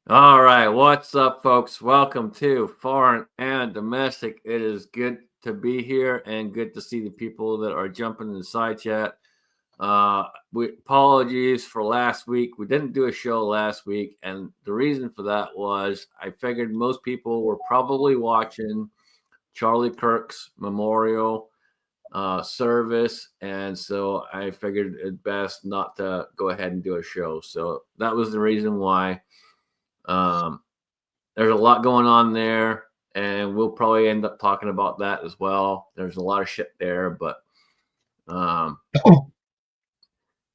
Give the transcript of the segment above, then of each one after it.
All right, what's up, folks? Welcome to Foreign and Domestic. It is good to be here and good to see the people that are jumping in the side chat. We apologies for last week. We didn't do a show last week, and the reason for that was I figured most people were probably watching Charlie Kirk's memorial service, and so I figured it best not to go ahead and do a show. So that was the reason why. Um, there's a lot going on there, and we'll probably end up talking about that as well. There's a lot of shit there, but um,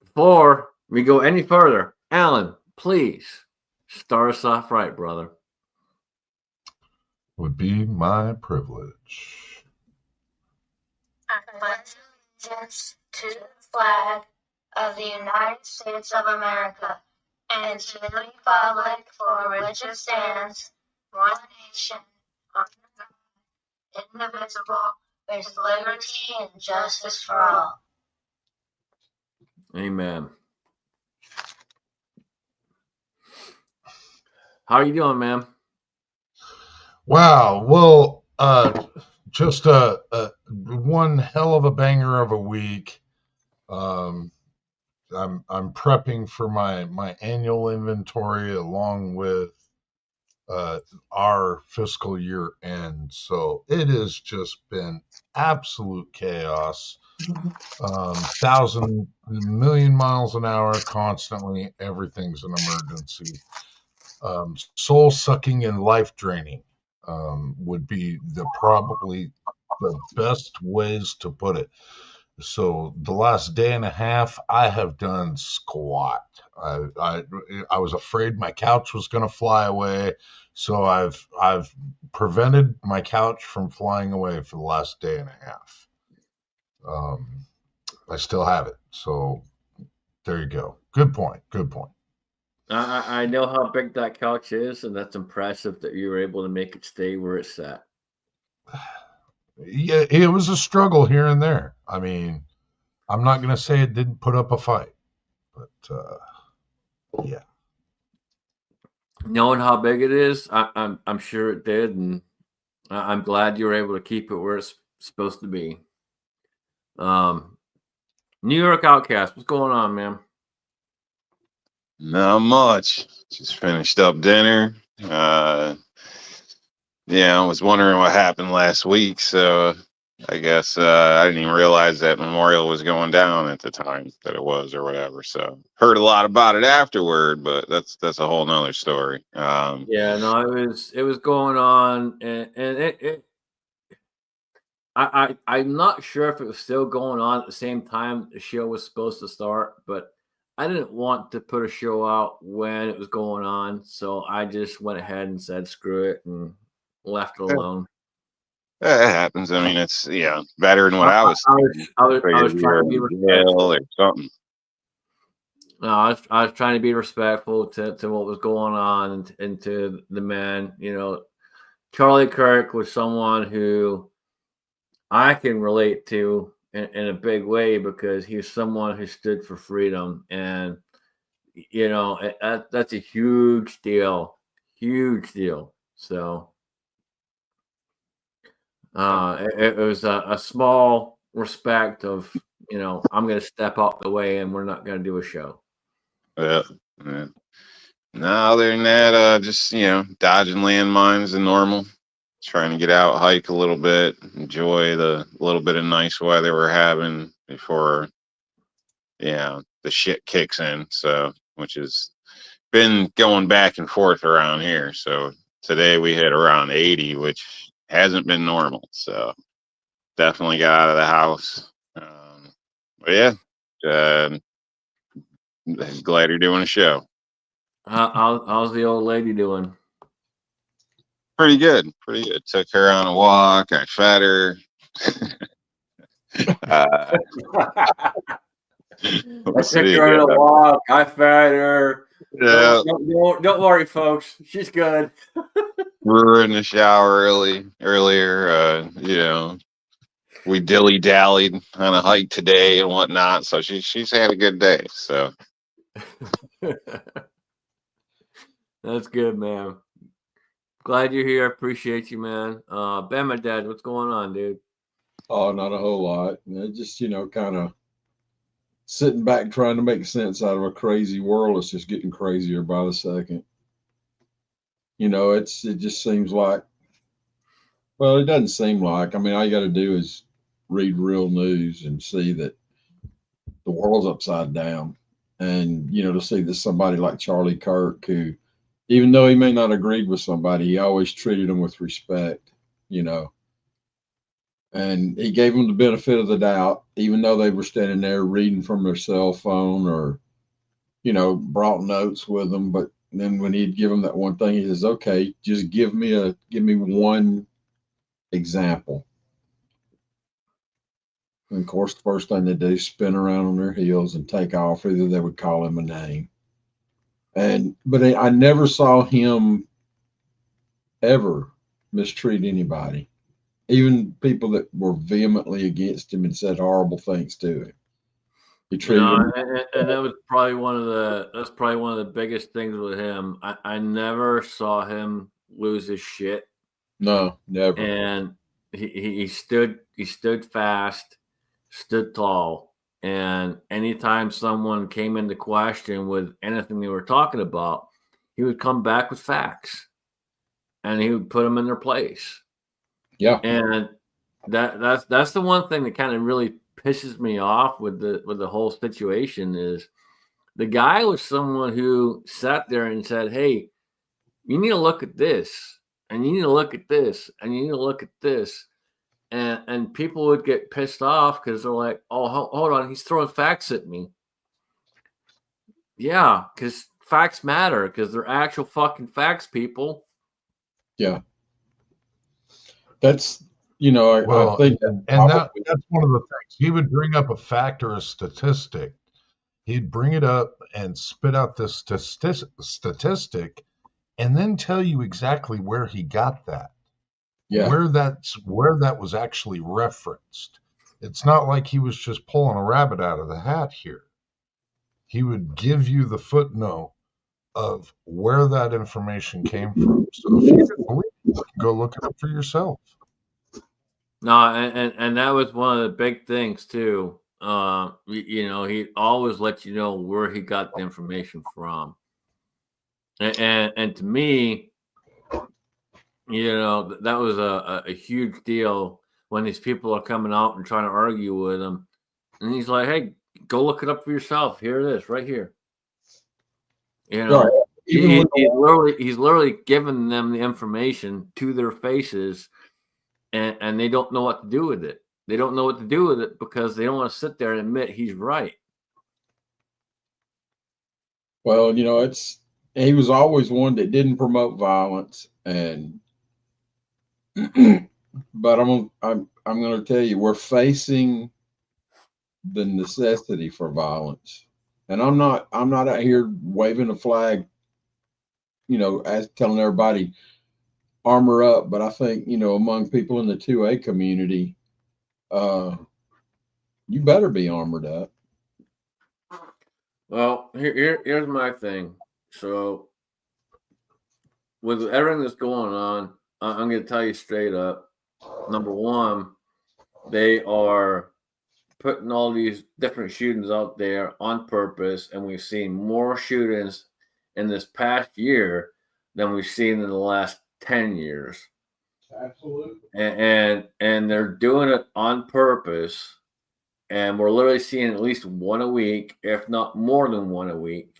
before we go any further, Alan, please start us off right, brother. Would be my privilege. I pledge allegiance to the flag of the United States of America and to the republic for which it stands, one nation, under God, indivisible, with liberty and justice for all. Amen. How are you doing, man? Wow. Well, just one hell of a banger of a week. I'm prepping for my annual inventory along with our fiscal year end. So it has just been absolute chaos. 1,000 million miles an hour constantly. Everything's an emergency. Soul sucking and life draining would be probably the best ways to put it. So the last day and a half, I have done squat. I was afraid my couch was going to fly away, so I've prevented my couch from flying away for the last day and a half. I still have it, so there you go. Good point. Good point. I know how big that couch is, and that's impressive that you were able to make it stay where it's at. Yeah, it was a struggle here and there. I mean, I'm not going to say it didn't put up a fight, but yeah. Knowing how big it is, I'm sure it did, and I'm glad you were able to keep it where it's supposed to be. New York Outcast, what's going on, man? Not much. Just finished up dinner. Yeah, I was wondering what happened last week, so I guess I didn't even realize that Memorial was going down at the time that it was, or whatever. So heard a lot about it afterward, but that's a whole nother story. Yeah, no, it was going on, and I'm not sure if it was still going on at the same time the show was supposed to start, but I didn't want to put a show out when it was going on, so I just went ahead and said screw it and left it alone. It happens. I mean, it's better than what I was thinking. I was trying to be respectful or something. No, I was trying to be respectful to what was going on and to the man. You know, Charlie Kirk was someone who I can relate to in a big way because he's someone who stood for freedom, and you know that's a huge deal, huge deal. So it was a small respect of I'm going to step out the way and we're not going to do a show. Yeah. No, other than that, just dodging landmines and normal. Trying to get out, hike a little bit, enjoy the little bit of nice weather we're having before, the shit kicks in. So, which has been going back and forth around here. So today we hit around 80, which hasn't been normal. So definitely got out of the house. But yeah, glad you're doing a show. How's the old lady doing? Pretty good. Pretty good. Took her on a walk. I fed her. I took her on a walk. I fed her. Yeah. Don't worry, folks. She's good. We were in the shower earlier. We dilly dallied on a hike today and whatnot. So she's had a good day. So That's good, man. Glad you're here. Appreciate you, man. Ben, my dad, what's going on, dude? Oh, not a whole lot. Just, kind of sitting back trying to make sense out of a crazy world that's just getting crazier by the second. It just seems like, well, it doesn't seem like. I mean, all you got to do is read real news and see that the world's upside down. And, to see that somebody like Charlie Kirk, who, even though he may not agreed with somebody, he always treated them with respect, and he gave them the benefit of the doubt, even though they were standing there reading from their cell phone or, brought notes with them. But then when he'd give them that one thing, he says, okay, just give me one example. And of course, the first thing they do is spin around on their heels and take off. Either they would call him a name. But I never saw him ever mistreat anybody, even people that were vehemently against him and said horrible things to him. He treated him. And that was probably one of the biggest things with him. I never saw him lose his shit. No, never. And he stood fast, stood tall. And anytime someone came into question with anything they were talking about, he would come back with facts, and he would put them in their place. Yeah. And that's the one thing that kind of really pisses me off with the whole situation is the guy was someone who sat there and said, hey, you need to look at this, and you need to look at this, and you need to look at this. And people would get pissed off because they're like, oh, hold on, he's throwing facts at me. Yeah, because facts matter, because they're actual fucking facts, people. Yeah. That's, I think. And that's one of the things. He would bring up a fact or a statistic. He'd bring it up and spit out this statistic and then tell you exactly where he got that. Yeah. Where that was actually referenced. It's not like he was just pulling a rabbit out of the hat here. He would give you the footnote of where that information came from. So if you didn't believe it, you can go look it up for yourself. No, and that was one of the big things too. He always let you know where he got the information from. And to me, that was a huge deal when these people are coming out and trying to argue with him. And he's like, hey, go look it up for yourself. Here it is, right here. Right. He's literally giving them the information to their faces, and they don't know what to do with it. They don't know what to do with it because they don't want to sit there and admit he's right. Well, he was always one that didn't promote violence, and but I'm going to tell you, we're facing the necessity for violence, and I'm not out here waving a flag, as telling everybody armor up. But I think among people in the 2A community, you better be armored up. Well, here's my thing. So with everything that's going on, I'm going to tell you straight up. Number one, they are putting all these different shootings out there on purpose, and we've seen more shootings in this past year than we've seen in the last 10 years. Absolutely. And they're doing it on purpose, and we're literally seeing at least one a week, if not more than one a week.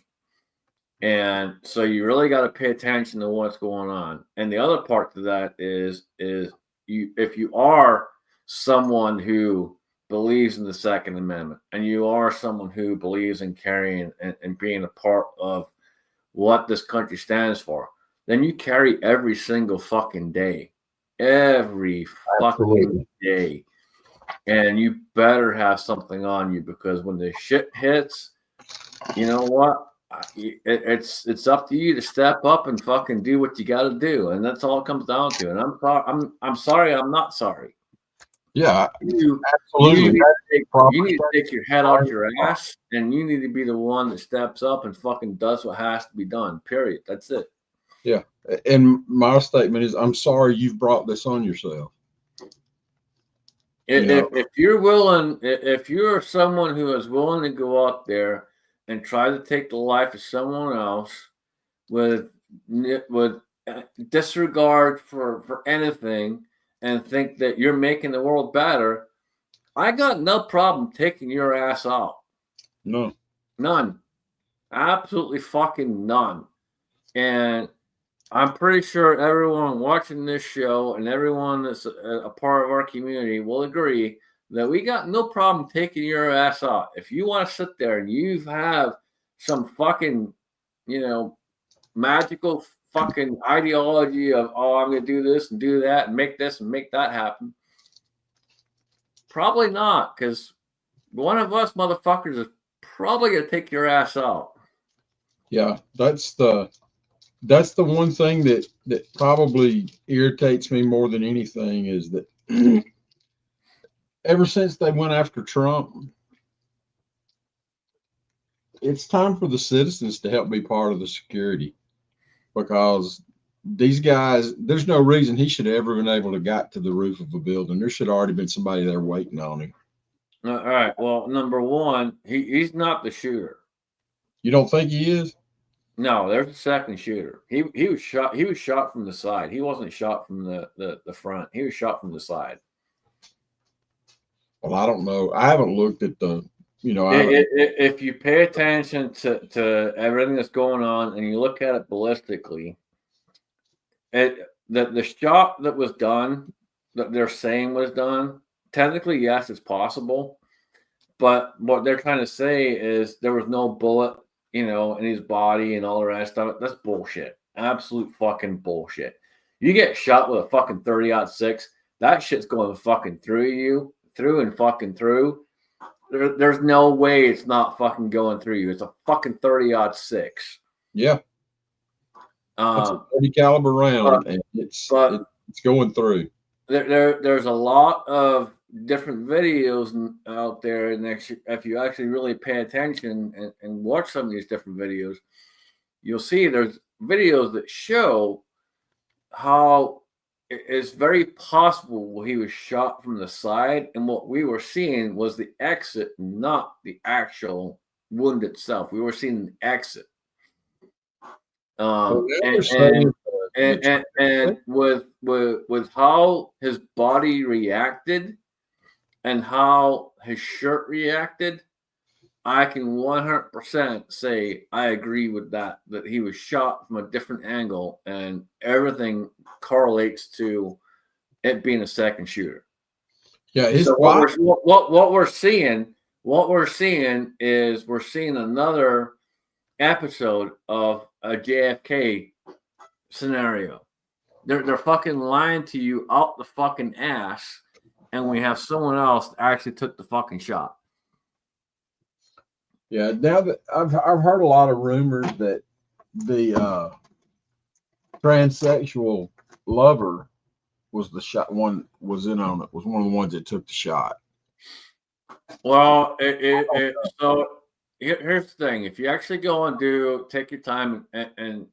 And so you really got to pay attention to what's going on. And the other part to that is if you are someone who believes in the Second Amendment, and you are someone who believes in carrying and being a part of what this country stands for, then you carry every single fucking day. Every fucking day. And you better have something on you, because when the shit hits, you know what? It's up to you to step up and fucking do what you got to do, and that's all it comes down to. And I'm sorry, I'm not sorry. Yeah, absolutely. You need to take your head out your ass, and you need to be the one that steps up and fucking does what has to be done. Period. That's it. Yeah. And my statement is, I'm sorry you've brought this on yourself. If you're willing, if you're someone who is willing to go out there and try to take the life of someone else with disregard for anything and think that you're making the world better, I got no problem taking your ass out. No. None. Absolutely fucking none. And I'm pretty sure everyone watching this show and everyone that's a part of our community will agree that we got no problem taking your ass out. If you want to sit there and you have some fucking, magical fucking ideology of, oh, I'm going to do this and do that and make this and make that happen, probably not, because one of us motherfuckers is probably going to take your ass out. Yeah, that's the one thing that probably irritates me more than anything is that ever since they went after Trump, it's time for the citizens to help be part of the security, because these guys, there's no reason he should have ever been able to got to the roof of a building. There should have already been somebody there waiting on him. All right. Well, number one, he's not the shooter. You don't think he is? No, there's a second shooter. He was shot. He was shot from the side. He wasn't shot from the front. He was shot from the side. Well, I don't know. I haven't looked at the. If you pay attention to everything that's going on and you look at it ballistically, the shot that was done, that they're saying was done, technically, yes, it's possible. But what they're trying to say is there was no bullet, in his body and all the rest of it. That's bullshit. Absolute fucking bullshit. You get shot with a fucking 30-06, that shit's going fucking through and fucking through. There's no way it's not fucking going through you. It's a fucking 30-06. Yeah. It's a 30 caliber round, and it's going through. There's a lot of different videos out there, and if you actually really pay attention and watch some of these different videos, you'll see there's videos that show how it's very possible he was shot from the side, and what we were seeing was the exit, not the actual wound itself. We were seeing the exit. And with how his body reacted and how his shirt reacted, I can 100% say I agree with that he was shot from a different angle, and everything correlates to it being a second shooter. Yeah. So what we're seeing is we're seeing another episode of a JFK scenario. They're fucking lying to you out the fucking ass, and we have someone else that actually took the fucking shot. Yeah, now that I've heard a lot of rumors that the transsexual lover was the shot one was in on it, was one of the ones that took the shot. Well, so here's the thing: if you actually go and take your time, and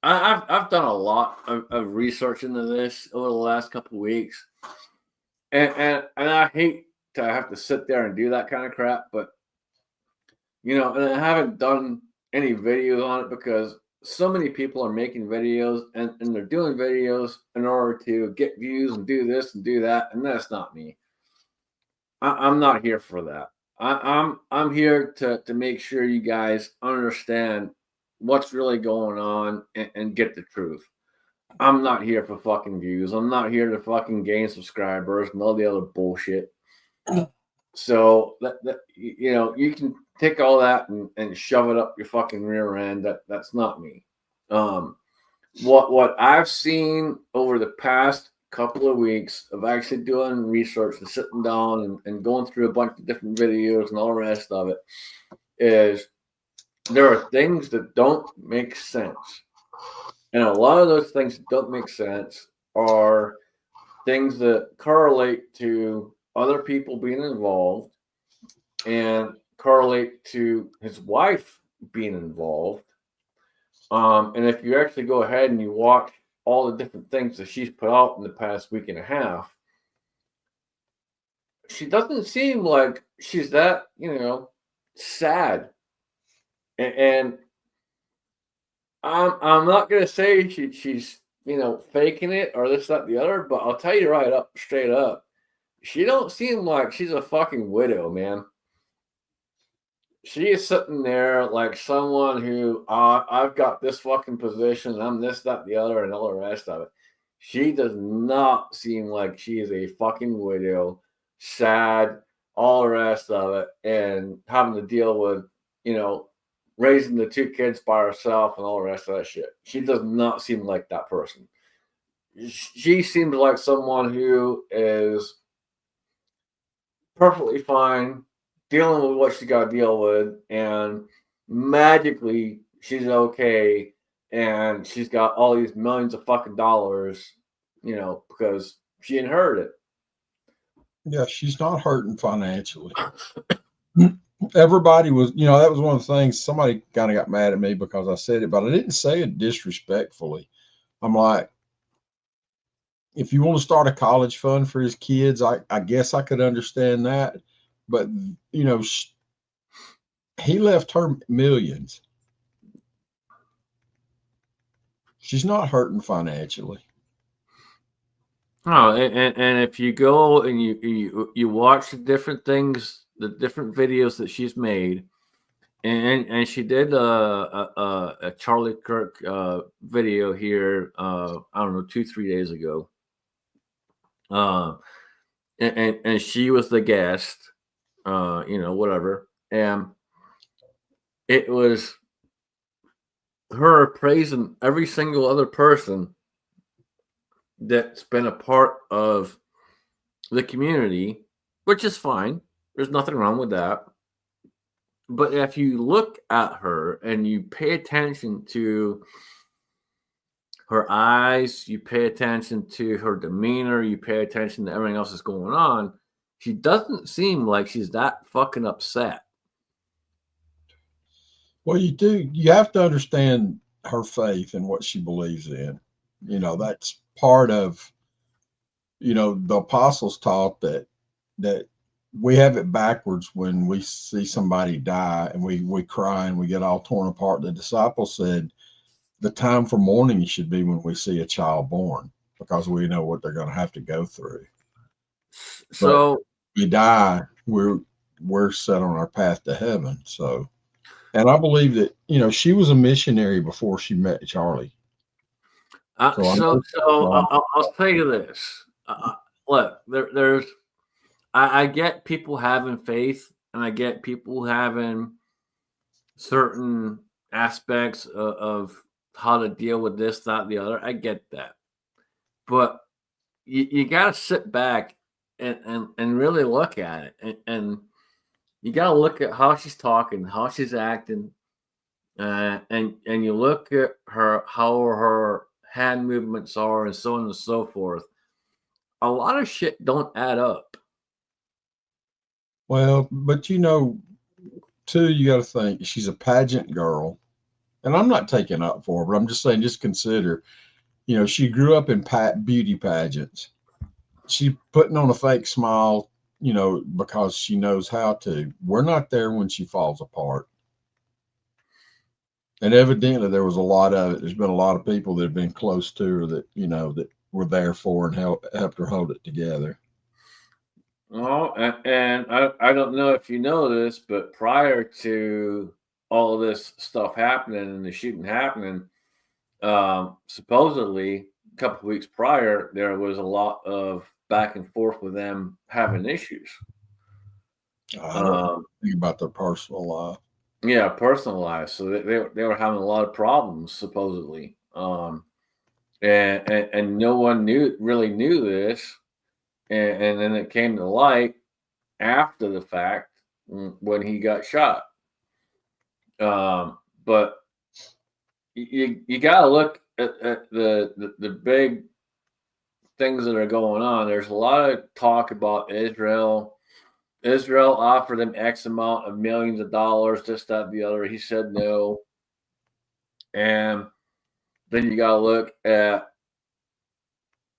I've done a lot of research into this over the last couple of weeks, and I hate to have to sit there and do that kind of crap, but and I haven't done any videos on it because so many people are making videos and they're doing videos in order to get views and do this and do that, and that's not me. I'm not here for that. I'm here to make sure you guys understand what's really going on and get the truth. I'm not here for fucking views. I'm not here to fucking gain subscribers and all the other bullshit. So that you can take all that and shove it up your fucking rear end. That's not me. What I've seen over the past couple of weeks of actually doing research and sitting down and going through a bunch of different videos and all the rest of it is there are things that don't make sense. And a lot of those things that don't make sense are things that correlate to other people being involved and correlate to his wife being involved. And if you actually go ahead and you watch all the different things that she's put out in the past week and a half, she doesn't seem like she's that, sad. And I'm not gonna say she's faking it or this, that, the other, but I'll tell you right up, straight up, she don't seem like she's a fucking widow, man. She is sitting there like someone who I've got this fucking position, I'm this, that, the other, and all the rest of it. She does not seem like she is a fucking widow, sad, all the rest of it, and having to deal with, raising the 2 kids by herself and all the rest of that shit. She does not seem like that person. She seems like someone who is perfectly fine dealing with what she got to deal with, and magically she's okay, and she's got all these millions of fucking dollars, because she inherited it. Yeah, she's not hurting financially. Everybody was, that was one of the things. Somebody kind of got mad at me because I said it, but I didn't say it disrespectfully. I'm like, if you want to start a college fund for his kids, I guess I could understand that. But, he left her millions. She's not hurting financially. Oh, and if you go and you watch the different things, the different videos that she's made, and she did a Charlie Kirk video here, I don't know, 2-3 days ago. And she was the guest, whatever, and it was her praising every single other person that's been a part of the community, which is fine. There's nothing wrong with that. But if you look at her and you pay attention to her eyes, you pay attention to her demeanor, you pay attention to everything else that's going on, she doesn't seem like she's that fucking upset. Well, you have to understand her faith and what she believes in. That's part of, the apostles taught that we have it backwards when we see somebody die and we cry and we get all torn apart. The disciples said the time for mourning should be when we see a child born, because we know what they're going to have to go through. So but we die, we're set on our path to heaven. So, and I believe that, she was a missionary before she met Charlie. I'll tell you this. Look, there's I get people having faith, and I get people having certain aspects of how to deal with this, that, the other. I get that, but you got to sit back and really look at it, and you got to look at how she's talking, how she's acting, and you look at how her hand movements are, and so on and so forth. A lot of shit don't add up. Well, but too, you got to think she's a pageant girl, and I'm not taking up for her, but I'm just saying, just consider, she grew up in beauty pageants. She's putting on a fake smile, because she knows how to. We're not there when she falls apart. And evidently there was a lot of it. There's been a lot of people that have been close to her that, that were there for her and helped her hold it together. Well, and I don't know if you know this, but prior to all of this stuff happening and the shooting happening, supposedly a couple of weeks prior, there was a lot of back and forth with them having issues. I don't think about their personal life. Yeah, personal life. So they were having a lot of problems, supposedly. And no one really knew this. And then it came to light after the fact when he got shot. But you got to look at the big things that are going on. There's a lot of talk about Israel. Israel offered him X amount of millions of dollars, this, that, the other. He said no. And then you got to look at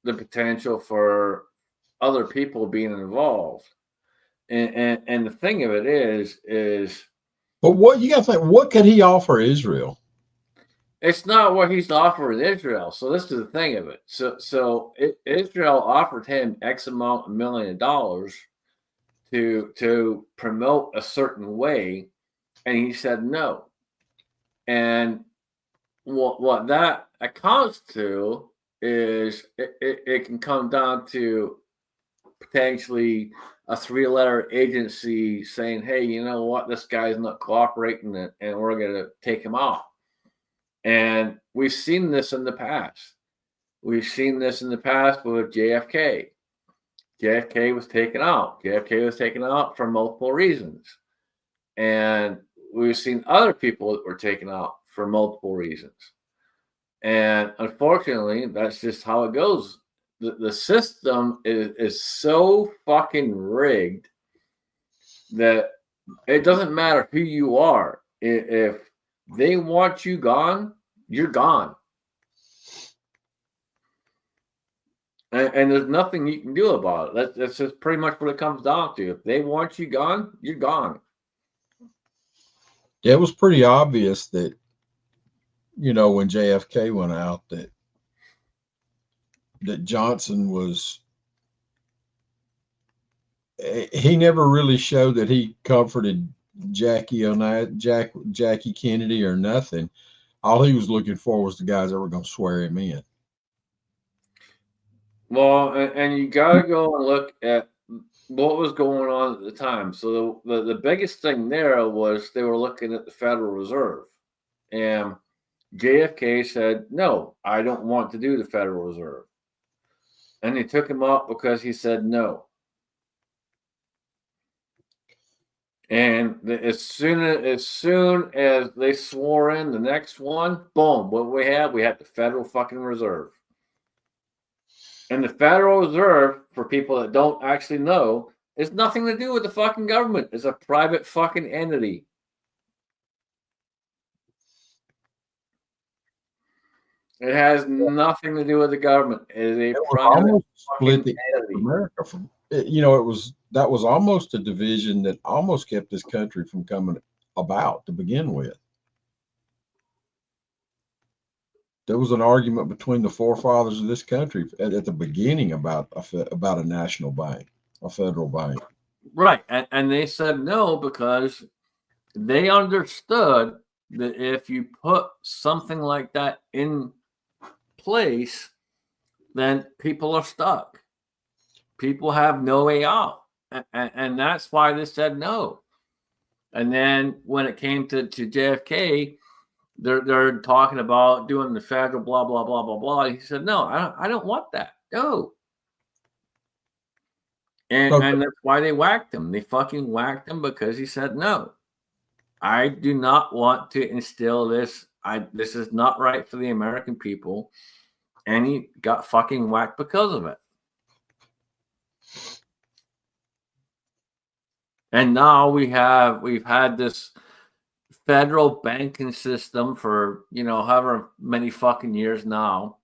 the potential for other people being involved. And the thing of it is But what you got to think, what could he offer Israel? it's not what he's offering Israel. So this is the thing of it. So Israel offered him X amount of $1 million to promote a certain way, and he said no. And what that accounts to is it can come down to potentially a 3-letter agency saying, hey, you know what, this guy's not cooperating and we're going to take him out. And we've seen this in the past. We've seen this in the past with JFK. JFK was taken out. JFK was taken out for multiple reasons. And we've seen other people that were taken out for multiple reasons. And unfortunately, that's just how it goes. The system is so fucking rigged that it doesn't matter who you are. If they want you gone, you're gone. And there's nothing you can do about it. That's just pretty much what it comes down to. If they want you gone, you're gone. Yeah, it was pretty obvious that, you know, when JFK went out, that Johnson was, he never really showed that he comforted Jackie Kennedy or nothing. All he was looking for was the guys that were going to swear him in. Well, and you got to go and look at what was going on at the time. So the biggest thing there was they were looking at the Federal Reserve. And JFK said, no, I don't want to do the Federal Reserve. And they took him out because he said no. And as soon as they swore in the next one, boom, what we have the Federal fucking Reserve. And the Federal Reserve, for people that don't actually know, is nothing to do with the fucking government. It's a private fucking entity. It has nothing to do with the government. It is a private split fucking entity. America from, you know, that was almost a division that almost kept this country from coming about to begin with. There was an argument between the forefathers of this country at the beginning about a national bank, a federal bank. Right. And they said no because they understood that if you put something like that in place, then people are stuck. People have no way out. And that's why they said no. And then when it came to JFK, they're talking about doing the federal blah blah blah blah blah. He said, "No, I don't want that. No." And that's why they whacked him. They fucking whacked him because he said no. I do not want to instill this. This is not right for the American people, and he got fucking whacked because of it. And now we've had this federal banking system for, you know, however many fucking years now.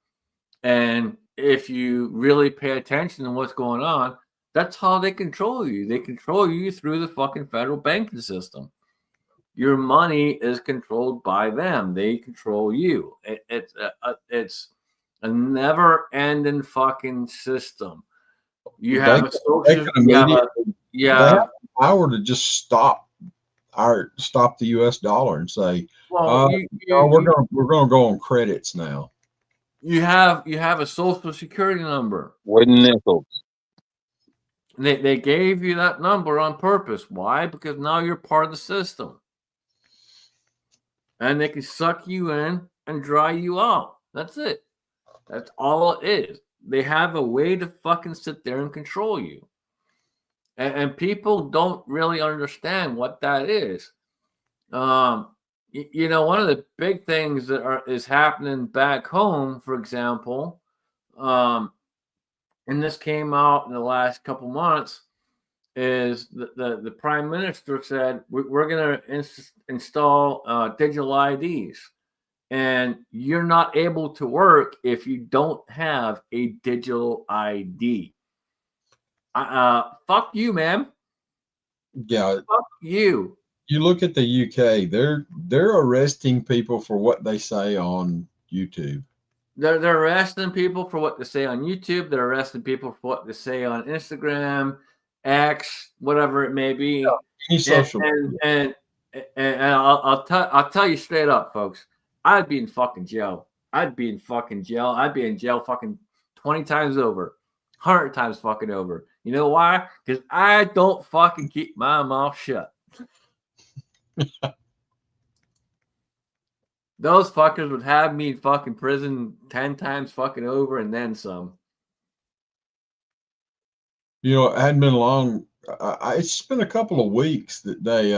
And if you really pay attention to what's going on, that's how they control you. They control you through the fucking federal banking system. Your money is controlled by them. They control you. It's a never-ending fucking system. You have a social, they have power to just stop the U.S. dollar and say, well, we're going to go on credits now. You have a social security number. Wooden nickels. They gave you that number on purpose. Why? Because now you're part of the system. And they can suck you in and dry you out. That's it. That's all it is. They have a way to fucking sit there and control you. And people don't really understand what that is. You know, one of the big things that is happening back home, for example, and this came out in the last couple months, is the prime minister said we're going to install digital IDs, and you're not able to work if you don't have a digital ID. Fuck you, man. Yeah, Fuck you. you look at the UK, they're arresting people for what they say on YouTube. They're arresting people for what they say on YouTube. They're arresting people for what they say on Instagram, X, whatever it may be. Any And social and I'll tell you straight up, folks. I'd be in fucking jail. I'd be in fucking jail. I'd be in jail fucking 20 times over, 100 times fucking over. You know why? Because I don't fucking keep my mouth shut. Those fuckers would have me in fucking prison 10 times fucking over and then some. You know, it hadn't been long. It's been a couple of weeks that they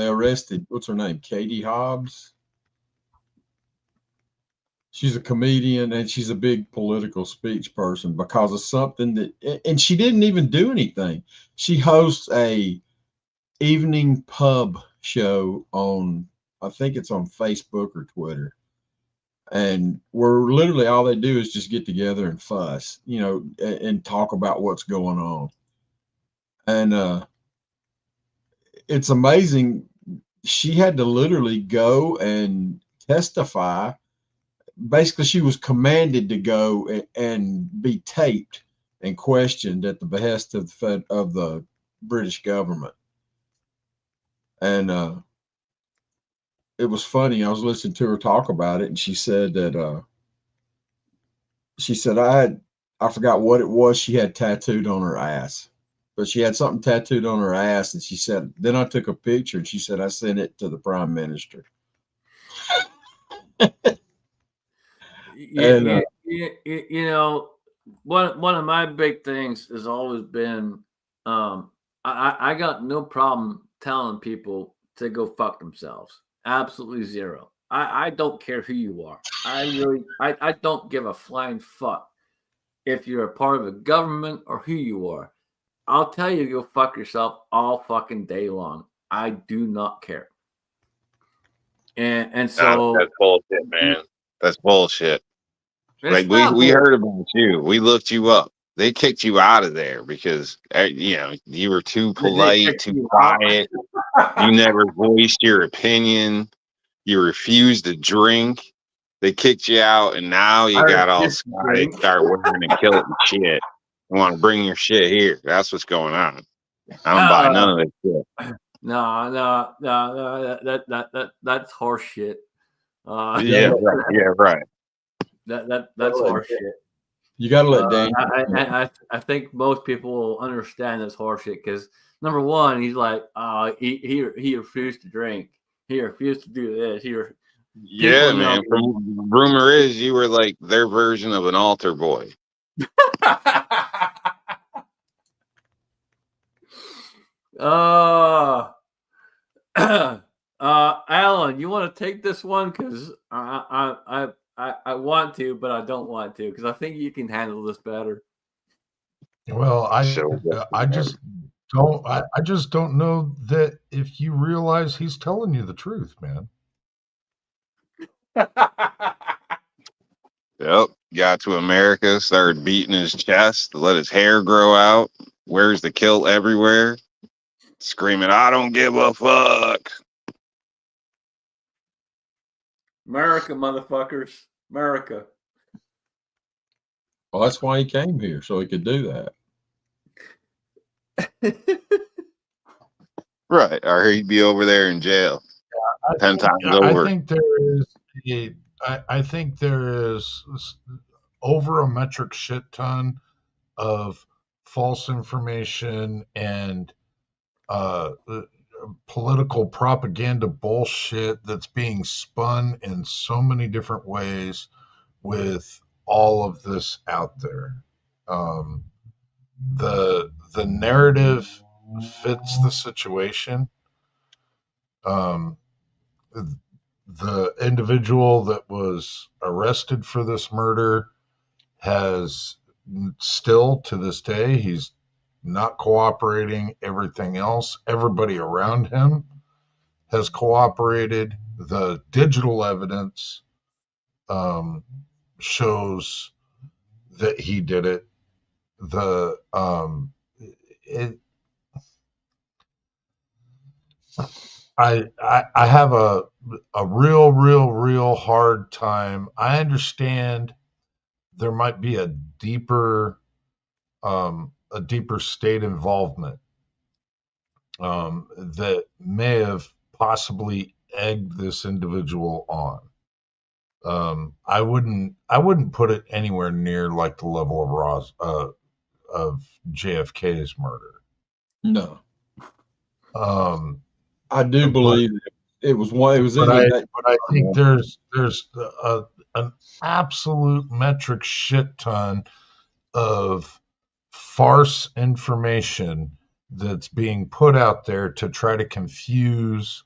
arrested, what's her name, Katie Hobbs. She's a comedian and she's a big political speech person because of something that, and she didn't even do anything. She hosts a evening pub show on, I think it's on Facebook or Twitter. And where literally all they do is just get together and fuss, you know, and talk about what's going on. And it's amazing. She had to literally go and testify. Basically, she was commanded to go and be taped and questioned at the behest of the British government. And it was funny. I was listening to her talk about it, and she said that I forgot what it was she had tattooed on her ass, but she had something tattooed on her ass, and she said, then I took a picture, and she said I sent it to the Prime Minister. And You know, one of my big things has always been, I got no problem telling people to go fuck themselves. Absolutely zero. I don't care who you are. I don't give a flying fuck if you're a part of the government or who you are. I'll tell you to go fuck yourself all fucking day long. I do not care. And so That's bullshit, man. That's bullshit. it's Like not we bull- heard about you. We looked you up. They kicked you out of there because you know you were too they polite, kicked too you out. quiet. You never voiced your opinion. You refused to drink. They kicked you out, and now you I got all refuse to sky, drink. start wearing a kilt and shit. You want to bring your shit here. That's what's going on. I don't buy none of this shit. No, that's horse shit. Yeah, right. Yeah, right. That's horse shit. you got to let Dan. I think most people will understand this horse shit because number one, he's like, he refused to drink. He refused to do this. Yeah, man. From rumor is you were like their version of an altar boy. Alan, you want to take this one because I want to, but I don't want to because I think you can handle this better. Well, I just don't know that if you realize he's telling you the truth, man. Yep. Got to America, started beating his chest, let his hair grow out, wears the kilt everywhere, screaming, I don't give a fuck. America, motherfuckers. America. Well, that's why he came here, so he could do that. Right. Or he'd be over there in jail 10 times over. I think there is over a metric shit ton of false information and political propaganda bullshit that's being spun in so many different ways with all of this out there. The narrative fits the situation. The individual that was arrested for this murder has still to this day, he's not cooperating. Everything else, everybody around him has cooperated. The digital evidence shows that he did it. I have a real hard time. I understand there might be a deeper state involvement that may have possibly egged this individual on. I wouldn't put it anywhere near like the level of JFK's murder. No, I do believe it was one. It was but either I that. but I think there's an absolute metric shit ton of farce information that's being put out there to try to confuse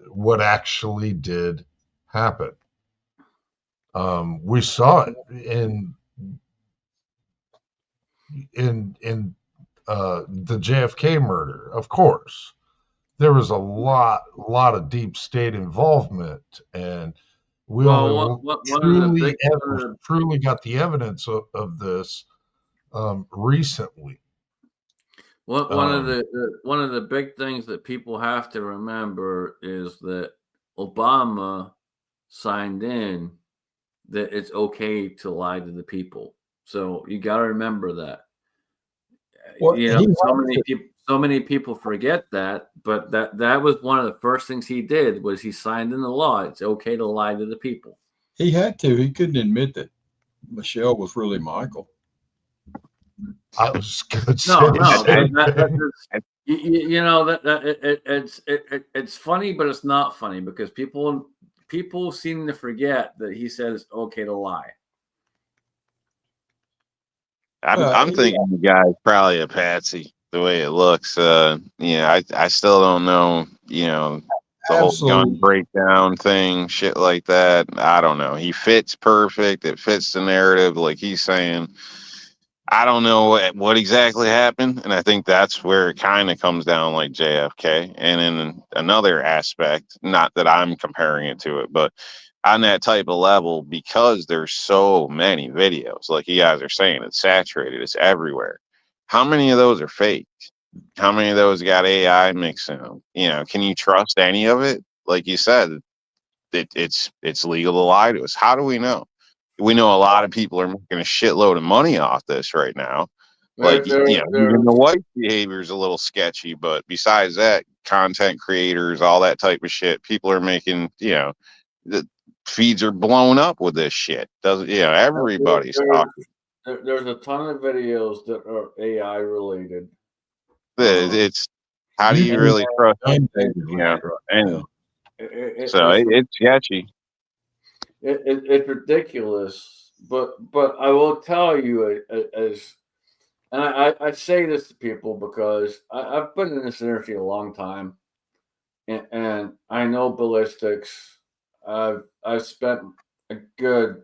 what actually did happen. We saw it in the JFK murder. Of course, there was a lot of deep state involvement, and we truly got the evidence of this recently. One of the big things that people have to remember is that Obama signed in that it's okay to lie to the people. So you got to remember that. Well, so many people forget that, but that was one of the first things he did was he signed in the law. It's okay to lie to the people. He had to. He couldn't admit that Michelle was really Michael. I was good. It's funny, but it's not funny because people seem to forget that he said it's okay to lie. I'm thinking the guy's probably a patsy the way it looks. I still don't know, the whole gun breakdown thing, shit like that. I don't know. He fits perfect. It fits the narrative. Like he's saying, I don't know what exactly happened. And I think that's where it kind of comes down like JFK. And in another aspect, not that I'm comparing it to it, but on that type of level, because there's so many videos, like you guys are saying, it's saturated, it's everywhere. How many of those are fake? How many of those got AI mixed in them? Can you trust any of it? Like you said, it's legal to lie to us. How do we know? We know a lot of people are making a shitload of money off this right now. Even the wife behavior is a little sketchy, but besides that, content creators, all that type of shit, people are making, the feeds are blown up with this shit. Everybody's talking. There's a ton of videos that are AI related. It's how do you really trust them? It's sketchy. It's ridiculous, but I will tell you and I say this to people because I've been in this industry a long time, and I know ballistics. I've spent a good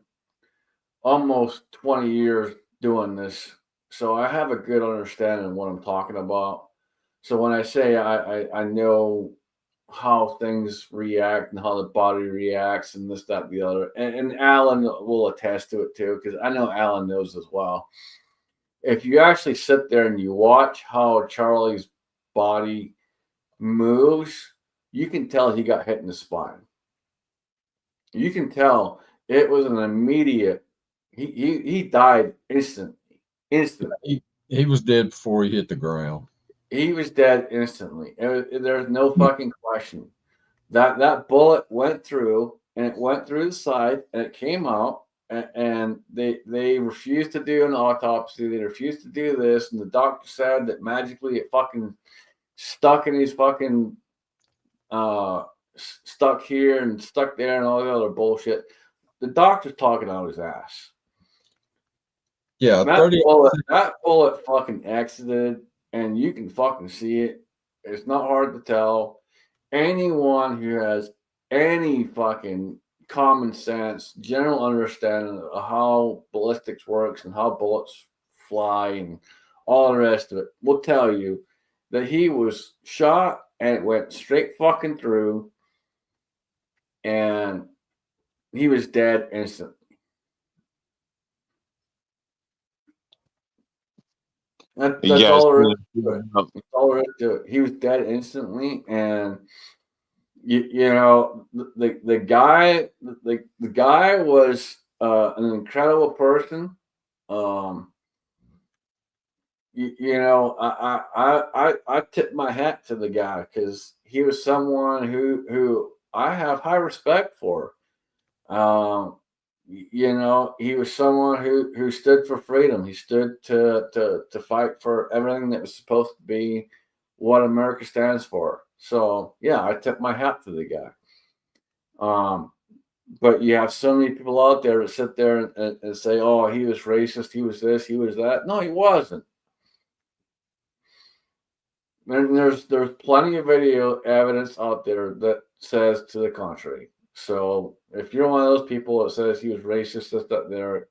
almost 20 years doing this, so I have a good understanding of what I'm talking about. So when I say I know how things react and how the body reacts and this, that, and the other, and Alan will attest to it too, because I know Alan knows as well. If you actually sit there and you watch how Charlie's body moves, you can tell he got hit in the spine. You can tell it was an immediate. He died instantly. He was dead before he hit the ground. He was dead instantly. There's no fucking question. That bullet went through, and it went through the side, and it came out, and they refused to do an autopsy. They refused to do this, and the doctor said that magically it fucking stuck in his fucking stuck here and stuck there and all the other bullshit. The doctor's talking out his ass. Yeah, that bullet fucking exited, and you can fucking see it. It's not hard to tell. Anyone who has any fucking common sense, general understanding of how ballistics works and how bullets fly and all the rest of it will tell you that he was shot and it went straight fucking through, and he was dead instantly. That's all there is to it. That's all there is to it. He was dead instantly, and you know the guy was an incredible person. You know, I tip my hat to the guy because he was someone who I have high respect for. You know, he was someone who stood for freedom. He stood to fight for everything that was supposed to be what America stands for. So yeah, I tip my hat to the guy. But you have so many people out there that sit there and say, "Oh, he was racist. He was this. He was that." No, he wasn't. And there's plenty of video evidence out there that says to the contrary. So if you're one of those people that says he was racist, that there,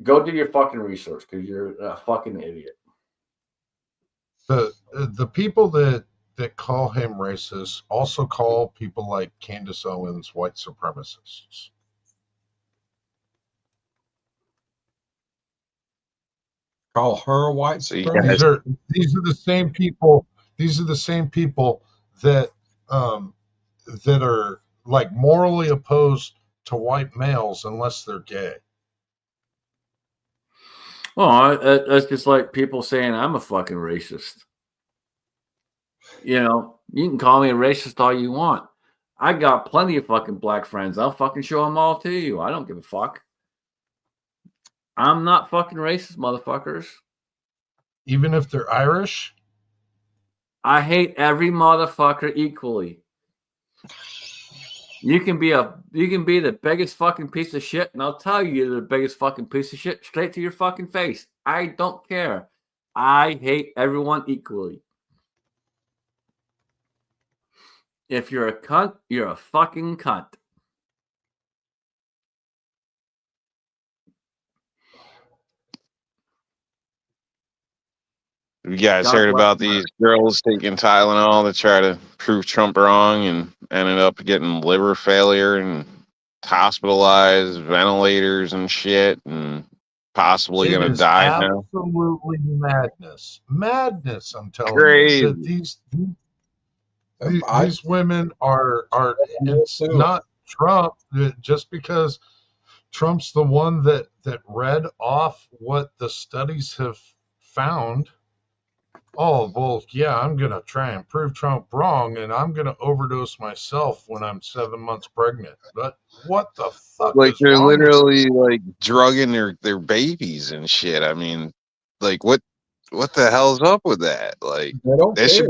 go do your fucking research because you're a fucking idiot. The people that call him racist also call people like Candace Owens white supremacists. Call her a white supremacist. These are the same people. These are the same people that that are like morally opposed to white males unless they're gay. Well, that's just like people saying I'm a fucking racist. You know, you can call me a racist all you want. I got plenty of fucking black friends. I'll fucking show them all to you. I don't give a fuck. I'm not fucking racist, motherfuckers. Even if they're Irish? I hate every motherfucker equally. You can be the biggest fucking piece of shit, and I'll tell you you're the biggest fucking piece of shit straight to your fucking face. I don't care. I hate everyone equally. If you're a cunt, you're a fucking cunt. You guys heard about these girls taking Tylenol to try to prove Trump wrong and ended up getting liver failure and hospitalized, ventilators and shit, and possibly going to die now? Absolutely madness. Madness, I'm telling Crazy. you. These women are it's not Trump, just because Trump's the one that read off what the studies have found. Oh, well, yeah, I'm going to try and prove Trump wrong, and I'm going to overdose myself when I'm 7 months pregnant. But what the fuck like is they're wrong literally like drugging their babies and shit. I mean, like what the hell's up with that? Like there should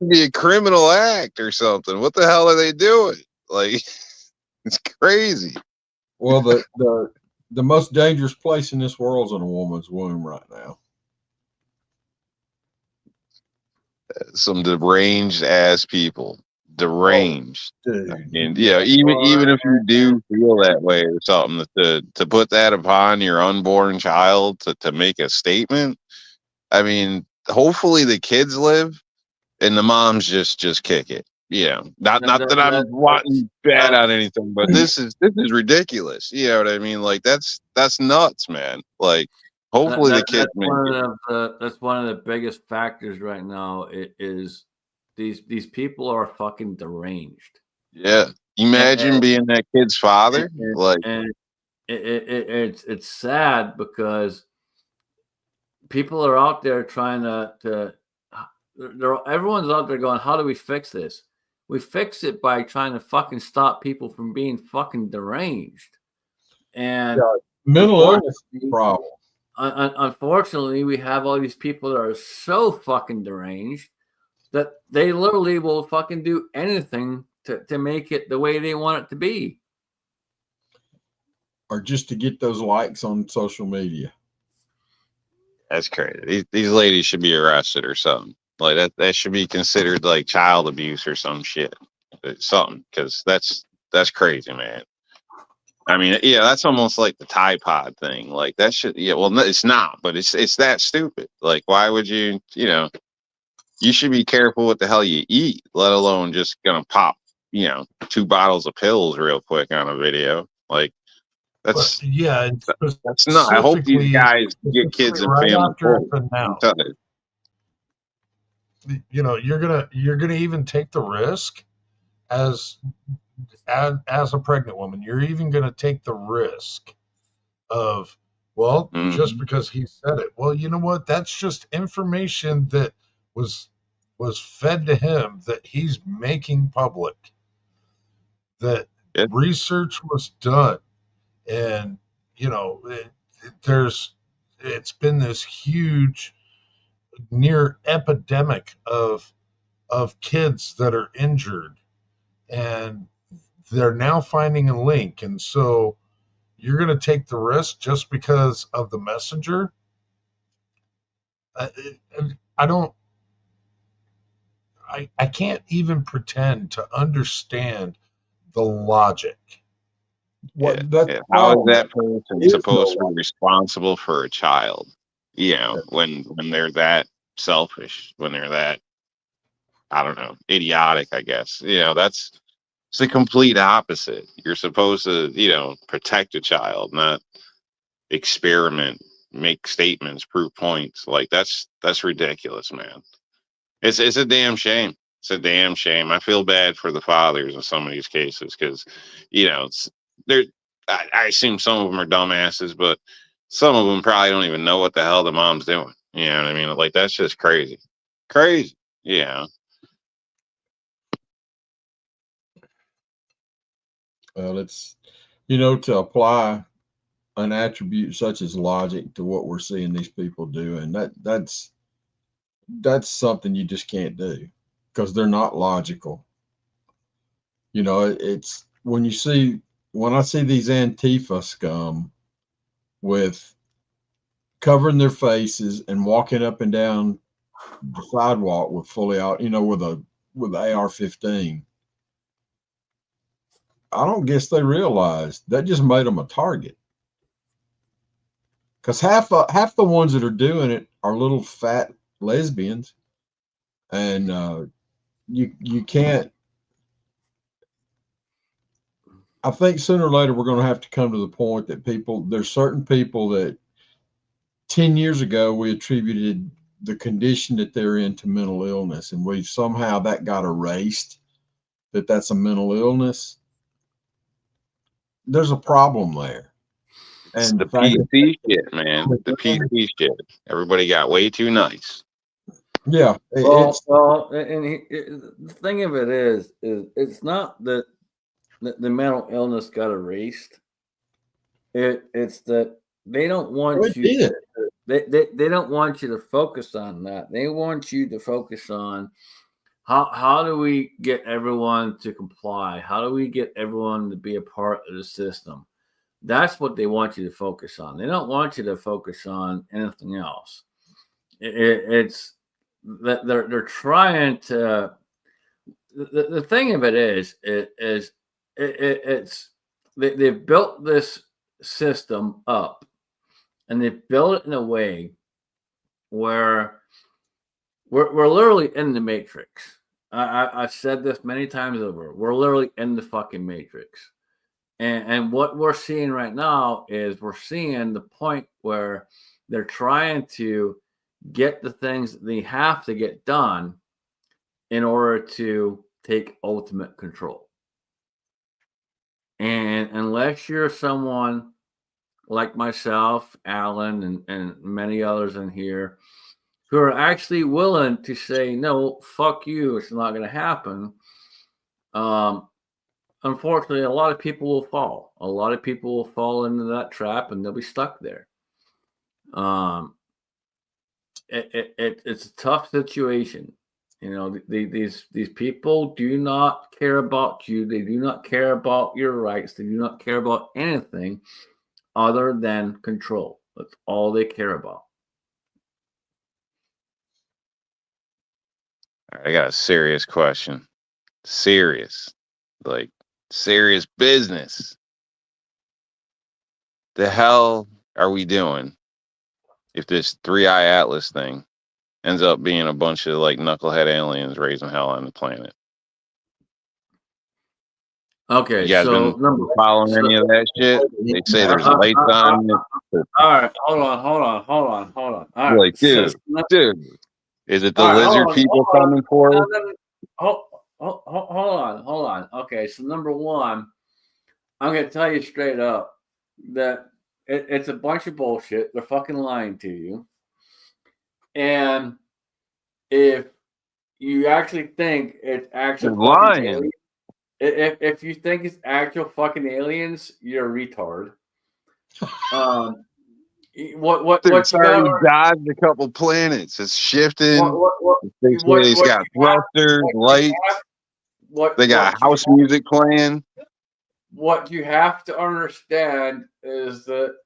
be a criminal act or something. What the hell are they doing? Like it's crazy. Well, the most dangerous place in this world is in a woman's womb right now. Some deranged ass people. Deranged. Dude. And yeah, even if you do feel that way or something, to put that upon your unborn child to make a statement. I mean, hopefully the kids live and the moms just kick it. Yeah. Not that I'm wanting bad on anything, but this is ridiculous. You know what I mean? Like that's nuts, man. Like hopefully the kids make it. That's one of the biggest factors right now. It is these people are fucking deranged. Yeah. Imagine being that kid's father. It's sad because people are out there trying to everyone's out there going, how do we fix this? We fix it by trying to fucking stop people from being fucking deranged. And mental illness problem. Unfortunately, we have all these people that are so fucking deranged that they literally will fucking do anything to make it the way they want it to be. Or just to get those likes on social media. That's crazy. These ladies should be arrested or something. Like that should be considered like child abuse or some shit. Something, because that's crazy, man. I mean, yeah, that's almost like the Tide Pod thing. Like that shit. Yeah, well, it's not, but it's that stupid. Like, why would you know? you should be careful what the hell you eat, let alone just gonna pop, 2 bottles of pills real quick on a video. Like But that's yeah, and that's not. I hope these guys get kids specifically in right family after court. it's I'm announced, telling you're gonna even take the risk as as a pregnant woman. You're even gonna take the risk of, well, just Mhm. because he said it. Well, you know what? That's just information that was was fed to him that he's making public. That Yeah, research was done, and there's it's been this huge near epidemic of kids that are injured, and they're now finding a link, and so you're going to take the risk just because of the messenger. I, I don't. I can't even pretend to understand the logic. yeah, What that's yeah. the How is problem. that person There is supposed to be no responsible for a child? When they're that selfish, when they're that, I don't know, idiotic, I guess. It's the complete opposite. You're supposed to, protect a child, not experiment, make statements, prove points. Like that's ridiculous, man. It's a damn shame. It's a damn shame. I feel bad for the fathers in some of these cases because, they're. I assume some of them are dumbasses, but some of them probably don't even know what the hell the mom's doing. You know what I mean? Like that's just crazy, crazy. Yeah, well, it's to apply an attribute such as logic to what we're seeing these people do, and that's something you just can't do because they're not logical. It's when I see these Antifa scum with covering their faces and walking up and down the sidewalk with fully out, with a AR-15. I don't guess they realized that just made them a target. Because half the ones that are doing it are little fat lesbians, and you can't. I think sooner or later we're going to have to come to the point that there's certain people that 10 years ago we attributed the condition that they're in to mental illness, and we somehow that got erased. That's a mental illness. There's a problem there, it's and the the fact PC shit, man. The that PC shit. Everybody got way too nice. yeah, Well, it's well, the thing of it is it's not that the mental illness got erased. It's that they don't want it you. did. They don't want you to focus on that. They want you to focus on how do we get everyone to comply? How do we get everyone to be a part of the system? That's what they want you to focus on. They don't want you to focus on anything else. It's that they're trying to. The thing of it is it's they've built this system up, and they've built it in a way where we're literally in the matrix. I've said this many times over. We're literally in the fucking matrix. And what we're seeing right now is we're seeing the point where they're trying to get the things that they have to get done in order to take ultimate control. And unless you're someone like myself, Alan, and many others in here who are actually willing to say, no, fuck you, it's not going to happen. Unfortunately, a lot of people will fall. A lot of people will fall into that trap and they'll be stuck there. It's a tough situation. These people do not care about you. They do not care about your rights. They do not care about anything other than control. That's all they care about. I got a serious question. Serious. Like serious business. The hell are we doing if this 3-eye atlas thing ends up being a bunch of like knucklehead aliens raising hell on the planet. Okay, You guys so been following any of that shit? They say there's lights on. All right, hold on. All right, Like, so, dude, is it the all right, lizard people coming for us? Hold on. Okay, so number one, I'm gonna tell you straight up that it's a bunch of bullshit. They're fucking lying to you. And if you actually think it's actual They're lying. aliens, if you think it's actual fucking aliens, you're a retard. What Dude, you got? dodged a couple planets. It's shifting. It's got thrusters, lights. They got house music playing. What you have to understand is that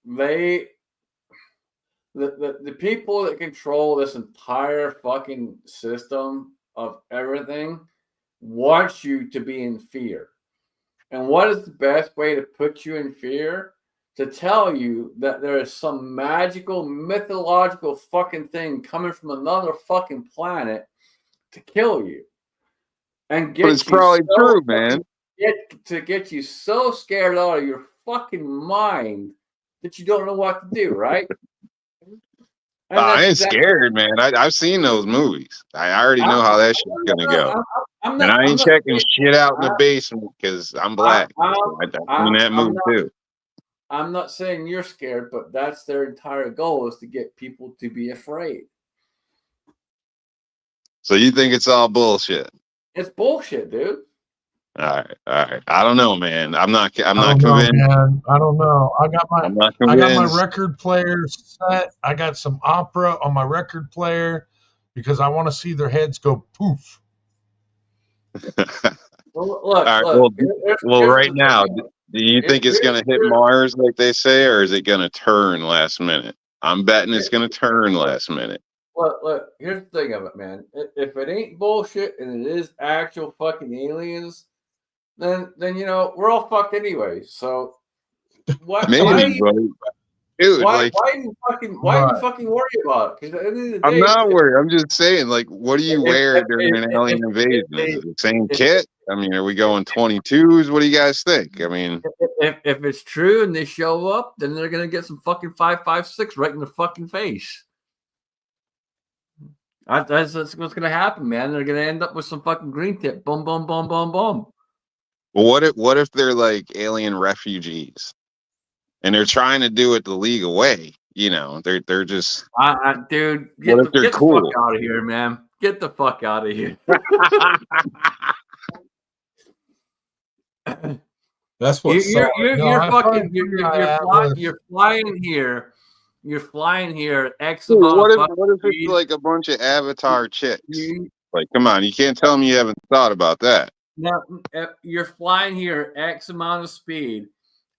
the people that control this entire fucking system of everything want you to be in fear. And what is the best way to put you in fear? To tell you that there is some magical, mythological fucking thing coming from another fucking planet to kill you. And get but it's probably true, man. Get you so scared out of your fucking mind that you don't know what to do, right? I ain't scared, man. I've seen those movies. I already know how that shit's gonna go. And I ain't checking shit out in the basement because I'm black. I've seen that movie too. I'm not saying you're scared, but that's their entire goal, is to get people to be afraid. So you think it's all bullshit? It's bullshit, dude. All right. I don't know, man. I'm not convinced. Man. I don't know. I'm not convinced. I got my record player set. I got some opera on my record player because I want to see their heads go poof. Well, right now, do you think it's going to hit Mars like they say, or is it going to turn last minute? I'm betting it's going to turn last minute. Look, here's the thing of it, man. If it ain't bullshit and it is actual fucking aliens, then we're all fucked anyway. So why you fucking worry about it? Because at the end of the day, I'm not worried. I'm just saying, like, what do you wear during an alien invasion? Is it the same kit? I mean, are we going 22s? What do you guys think? I mean, if it's true and they show up, then they're gonna get some fucking 5.56 right in the fucking face. That's what's gonna happen, man. They're gonna end up with some fucking green tip. Boom, boom, boom, boom, boom. Well, what if they're like alien refugees, and they're trying to do it the legal way? They're just. Dude, get the fuck out of here, man. Get the fuck out of here. That's what you're flying here. You're flying here. What if it's like a bunch of Avatar chicks? Like, come on, you can't tell me you haven't thought about that. No, you're flying here X amount of speed,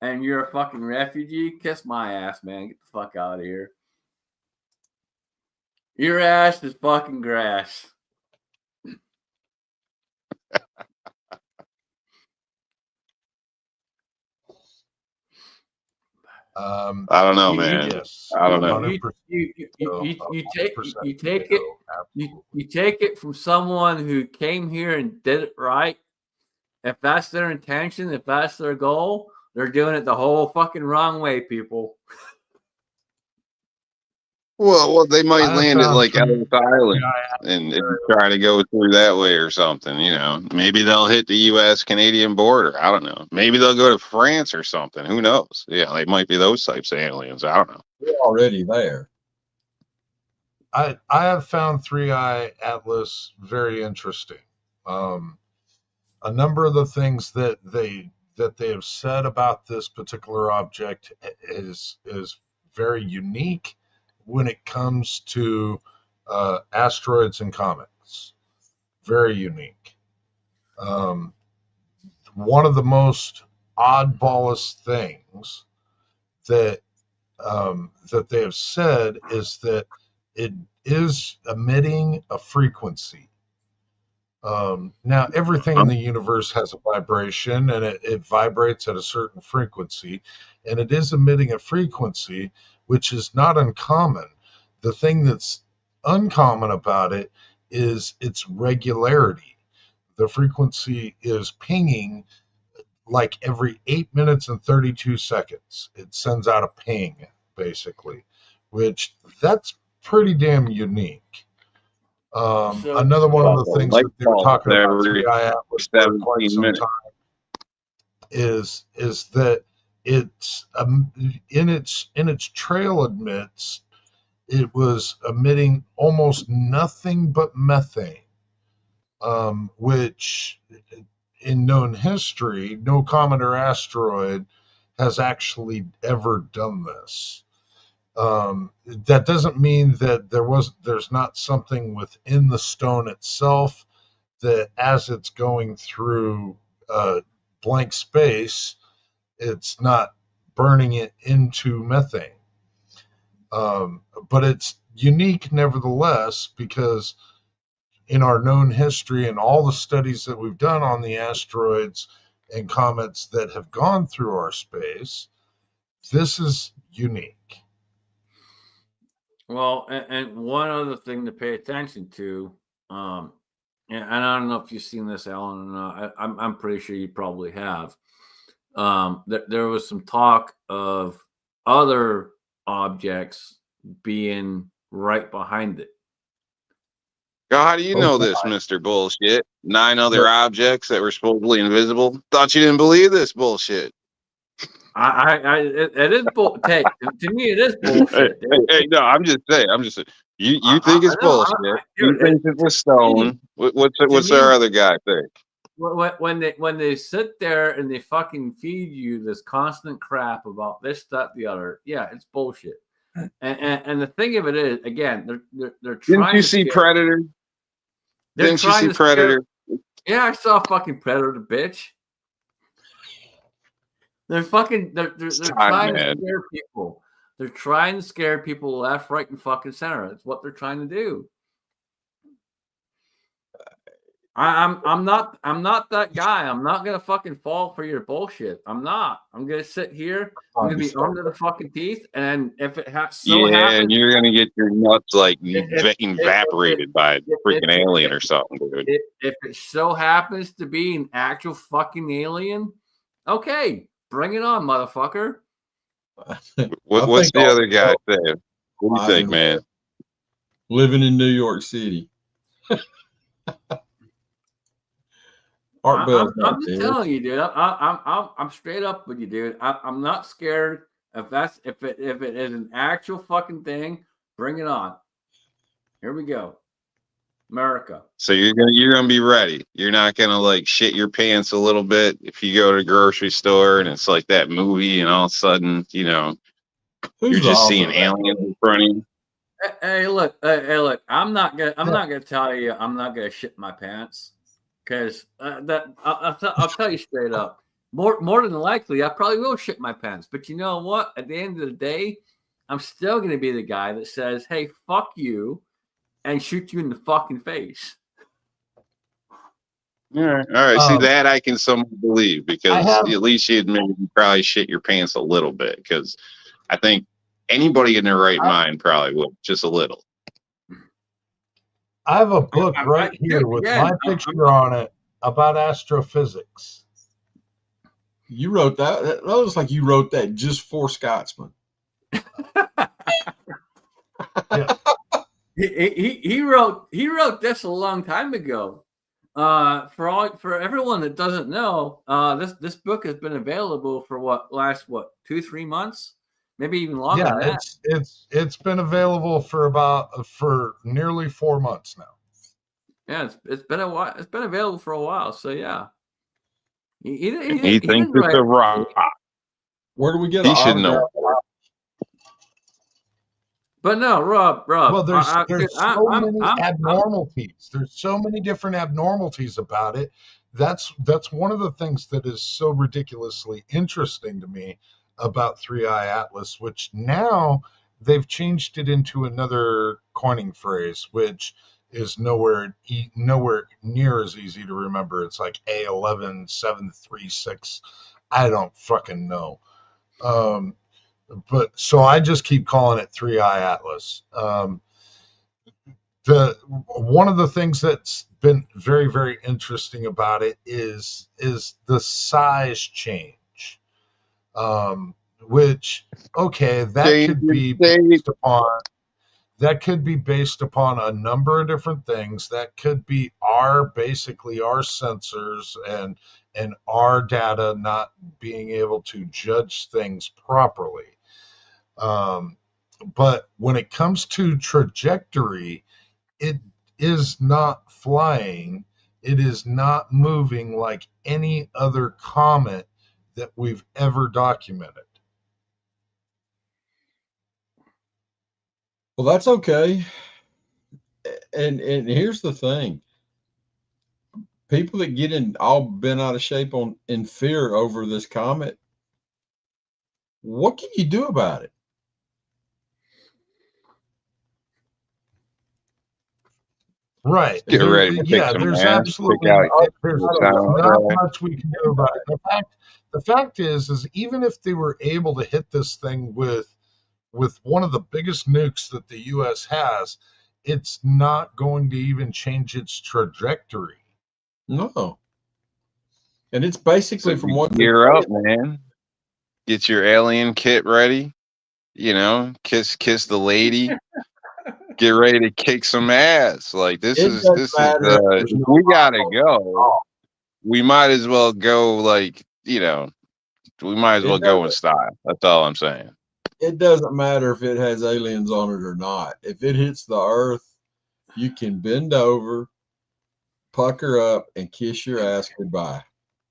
and you're a fucking refugee. Kiss my ass, man. Get the fuck out of here. Your ass is fucking grass. I don't know, man. Yes, I don't know. You take it from someone who came here and did it right. If that's their intention, if that's their goal, they're doing it the whole fucking wrong way, people. Well, they might land at like Ellis Island and try to go through that way or something. Maybe they'll hit the U.S.-Canadian border. I don't know. Maybe they'll go to France or something. Who knows? Yeah, they might be those types of aliens. I don't know. They're already there. I have found 3i Atlas very interesting. A number of the things that they have said about this particular object is very unique when it comes to asteroids and comets. Very unique. One of the most oddballest things that they have said is that it is emitting a frequency. Now, everything in the universe has a vibration, and it vibrates at a certain frequency, and it is emitting a frequency which is not uncommon. The thing that's uncommon about it is its regularity. The frequency is pinging like every 8 minutes and 32 seconds. It sends out a ping, basically, which that's pretty damn unique. Another one of the things that they were talking about every 3i Atlas for quite 17 some minutes. time is that it's in its trail emits, it was emitting almost nothing but methane, which in known history, no comet or asteroid has actually ever done this. That doesn't mean that there's not something within the stone itself that, as it's going through blank space, it's not burning it into methane. But it's unique nevertheless, because in our known history and all the studies that we've done on the asteroids and comets that have gone through our space, this is unique. Well, and one other thing to pay attention to, and I don't know if you've seen this, Alan, or not. I'm pretty sure you probably have. There was some talk of other objects being right behind it. How do you know this, Mr. Bullshit? 9 other objects that were supposedly invisible? Thought you didn't believe this bullshit. It is bullshit. To me, it is bullshit. Hey, no, I'm just saying. You think it's bullshit. You think it's a stone. What's our other guy think? When they sit there and they fucking feed you this constant crap about this, that, the other, yeah, it's bullshit. And the thing of it is, again, they're trying. Didn't you see Predator? Didn't you see Predator? Yeah, I saw fucking Predator, bitch. They're trying to scare people. They're trying to scare people left, right, and fucking center. That's what they're trying to do. I'm not that guy. I'm not gonna fucking fall for your bullshit. I'm not. I'm gonna sit here. I'm gonna be armed to the fucking teeth, and if it happens, and you're gonna get your nuts like evaporated by a freaking alien or something, dude. If it so happens to be an actual fucking alien, okay, bring it on, motherfucker. What's the other guy saying? What do you think, man? Living in New York City. I'm just telling you, dude. I'm straight up with you, dude. I'm not scared. If it is an actual fucking thing, bring it on. Here we go, America. So you're gonna be ready. You're not gonna like shit your pants a little bit if you go to the grocery store and it's like that movie, and all of a sudden, you're just seeing aliens in front of you. Hey, look. I'm not gonna tell you I'm not gonna shit my pants. Because I'll tell you straight up, more than likely, I probably will shit my pants. But you know what? At the end of the day, I'm still going to be the guy that says, "Hey, fuck you," and shoot you in the fucking face. All right. See, that I can somewhat believe, because at least you admit you probably shit your pants a little bit. Because I think anybody in their right mind probably would, just a little. I have a book right here with my picture on it about astrophysics. You wrote that? That looks like you wrote that just for Scotsman. Yeah. He wrote this a long time ago. For everyone that doesn't know, this book has been available for last 2-3 months. Maybe even longer. Yeah, it's been available for nearly 4 months now. Yeah, it's been a while. It's been available for a while. So yeah, he thinks it's a rock. Where do we get? He should know. But no, Rob. Well, there's so many abnormalities. There's so many different abnormalities about it. That's one of the things that is so ridiculously interesting to me about 3i Atlas, which now they've changed it into another coining phrase, which is nowhere near as easy to remember. It's like A11736. I don't fucking know. But so I just keep calling it 3i Atlas. one of the things that's been very, very interesting about it is the size change, which, okay, that Change could your be state. based upon a number of different things. That could be basically our sensors and our data not being able to judge things properly. But when it comes to trajectory, it is not flying. It is not moving like any other comet that we've ever documented. Well, that's okay. And here's the thing. People that get all bent out of shape in fear over this comet, what can you do about it? Right. Get ready to pick Yeah, some there's ass, absolutely pick out there's the not soundtrack. much we can do about it. The fact is even if they were able to hit this thing with one of the biggest nukes that the US has, it's not going to even change its trajectory. No. And it's basically So from you what they gear say, up, man. Get your alien kit ready. You know, kiss the lady. Get ready to kick some ass. Like it doesn't this is matter if there's if no we gotta eyeballs at go, all. we might as well go like, we might as well It go in doesn't style. That's all I'm saying. it doesn't matter if it has aliens on it or not. If it hits the earth, you can bend over, pucker up, and kiss your ass goodbye.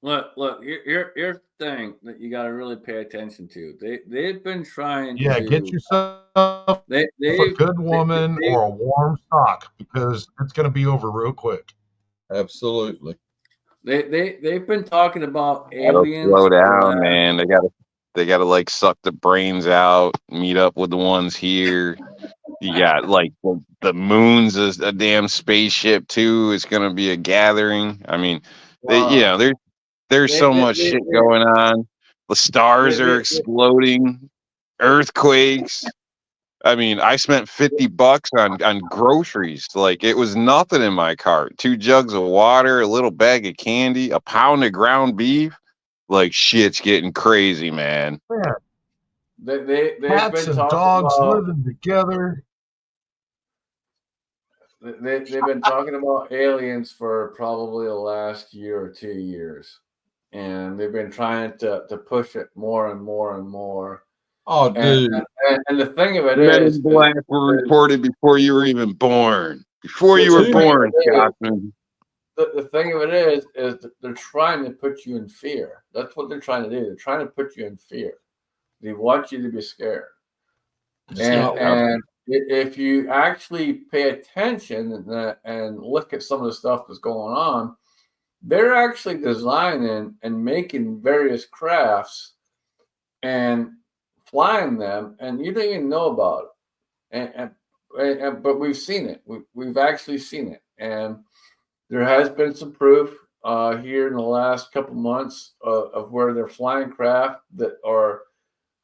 Look. Here's the thing that you got to really pay attention to. They've been trying Yeah, get to. yourself a They've good woman or a warm sock because it's going to be over real quick. Absolutely. they've been talking about Gotta aliens slow for down, that. man. They gotta like suck the brains out, meet up with the ones here. You got like the moon's a damn spaceship too. It's gonna be a gathering. I mean, Uh, there's they, so they, much they, shit they, going on. The they, stars are they, exploding, earthquakes. I mean, I spent $50 on groceries. Like it was nothing in my cart. 2 jugs of water, a little bag of candy, a pound of ground beef. Like shit's getting crazy, man. Man, they've cats been and talking dogs about living together. they've been talking about aliens for probably the last year or 2 years, and they've been trying to push it more and more and more. Oh, And dude. and the thing of it Men is, in Black were reported before you were even born. Before you the were Two, thing of born, it is, Scotsman. the thing of it is that they're trying to put you in fear. That's what they're trying to do. They're trying to put you in fear. They want you to be scared. it's not. And if you actually pay attention and look at some of the stuff that's going on, they're actually designing and making various crafts and flying them, and you don't even know about it. But we've seen it. We've actually seen it, and there has been some proof here in the last couple months of where they're flying craft that are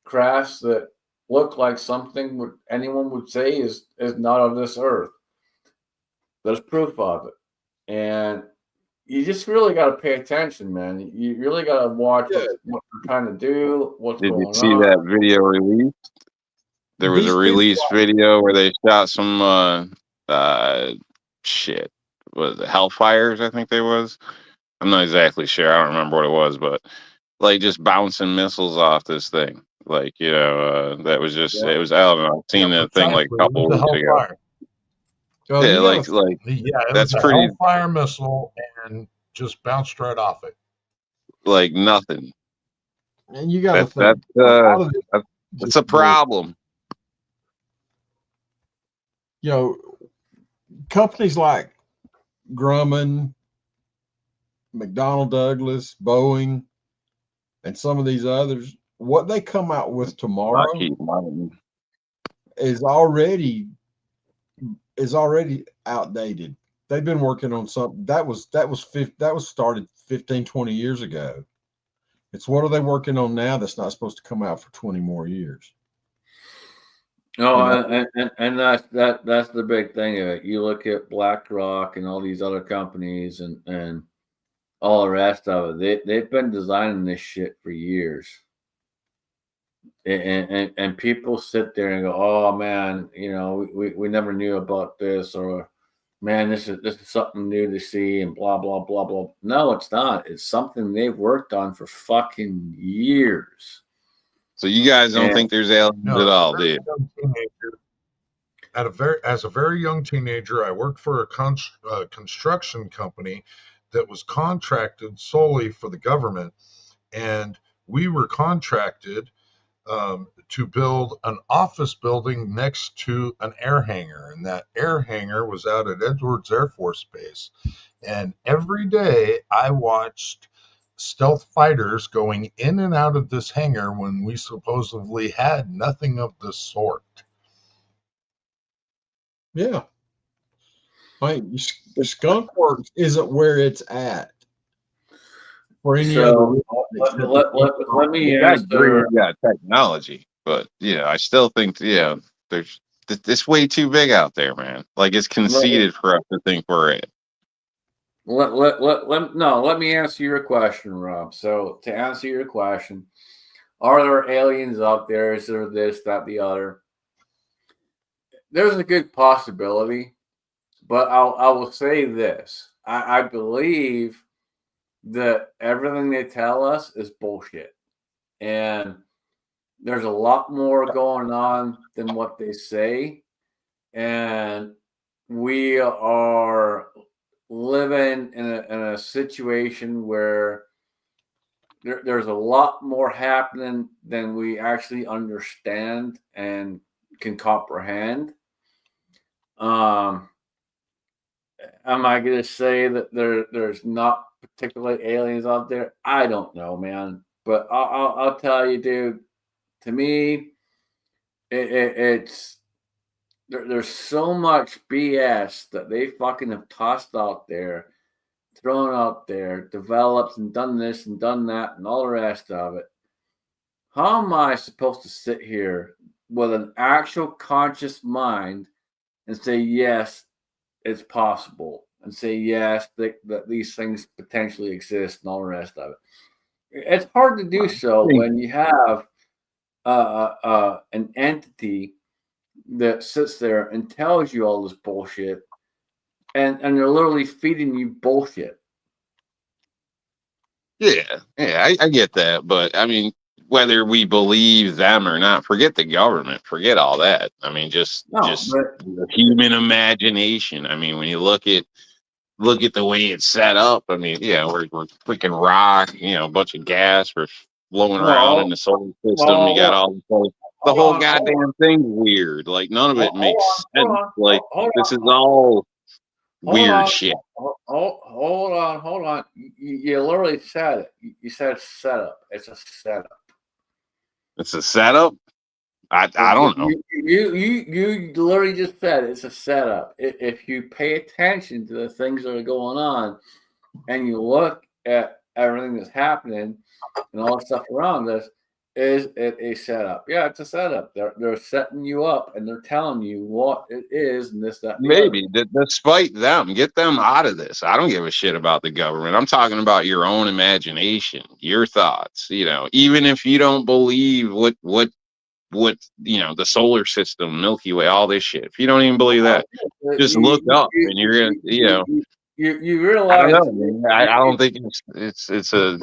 crafts that look like something anyone would say is not of this earth. There's proof of it, and you just really got to pay attention, man. You really got to watch Yeah, what they're trying to do, what's Did you going see on. that video release? There was a these people. release video where they shot some shit. Was it Hellfires? I think they was. I'm not exactly sure. I don't remember what it was, but like just bouncing missiles off this thing. Like, that was just Yeah. it was I don't know. I've Yeah, seen that thing like a precisely. It couple was a weeks ago. Hellfire. Well, Yeah, you got to. Yeah, it was that's a pretty Hellfire missile and just bounced right off it. like nothing. And you got to That think that's a lot of it that's just a problem. companies like Grumman, McDonnell Douglas, Boeing, and some of these others, what they come out with tomorrow Lockheed Martin. is already outdated. They've been working on something that was started 15, 20 years ago. It's what are they working on now that's not supposed to come out for 20 more years? No, You know? and that's the big thing of it. You look at BlackRock and all these other companies and all the rest of it. They've been designing this shit for years. And people sit there and go, "Oh man, we never knew about this," or "Man, this is something new to see," and blah blah blah blah. No, it's not. It's something they've worked on for fucking years. So you guys don't And think there's aliens No, at as a all, do very you? young teenager, as a very young teenager, I worked for a construction company that was contracted solely for the government, and we were contracted to build an office building next to an air hangar, and that air hangar was out at Edwards Air Force Base. And every day I watched stealth fighters going in and out of this hangar when we supposedly had nothing of the sort. Yeah. Like Skunk Works isn't where it's at for any other so reason let, except let, to keep let, let going. me I agree answer. you got technology, but I still think there's it's way too big out there, man. Like it's Let, conceited for us to think we're it. let me answer your question, Rob. So to answer your question, are there aliens out there? Is there this, that, the other? There's a good possibility, but I will say this: I believe that everything they tell us is bullshit, and there's a lot more going on than what they say, and we are living in a situation where there's a lot more happening than we actually understand and can comprehend. Um, am I going to say that there's not particularly aliens out there? I don't know, man. But I'll tell you, dude. To me, it's there's so much BS that they fucking have tossed out there, thrown out there, developed and done this and done that and all the rest of it. How am I supposed to sit here with an actual conscious mind and say, yes, it's possible, and say, yes, that these things potentially exist and all the rest of it? It's hard to do so when you have an entity that sits there and tells you all this bullshit, and they're literally feeding you bullshit. Yeah, I get that, but I mean, whether we believe them or not, forget the government, forget all that. I mean, just No, just but the human imagination. I mean, when you look at the way it's set up. I mean, we're freaking rock, a bunch of gas. We're flowing around in well, the solar system. You got well, all the hold whole on, hold goddamn on, thing's weird. Like none of hold it on, makes hold sense. on, Like hold this is on, all hold weird on, shit. hold on. You literally said it. You said setup. It's a setup. It's a setup. I don't know. You literally just said it's a setup. If you pay attention to the things that are going on, and you look at everything that's happening and all the stuff around us, is it a setup? Yeah, it's a setup. They're setting you up and they're telling you what it is and this, that, and the other. Maybe despite them, get them out of this. I don't give a shit about the government. I'm talking about your own imagination, your thoughts. Even if you don't believe what the solar system, Milky Way, all this shit. If you don't even believe that, just look up and you're gonna You I don't realize know, man. I don't think it's a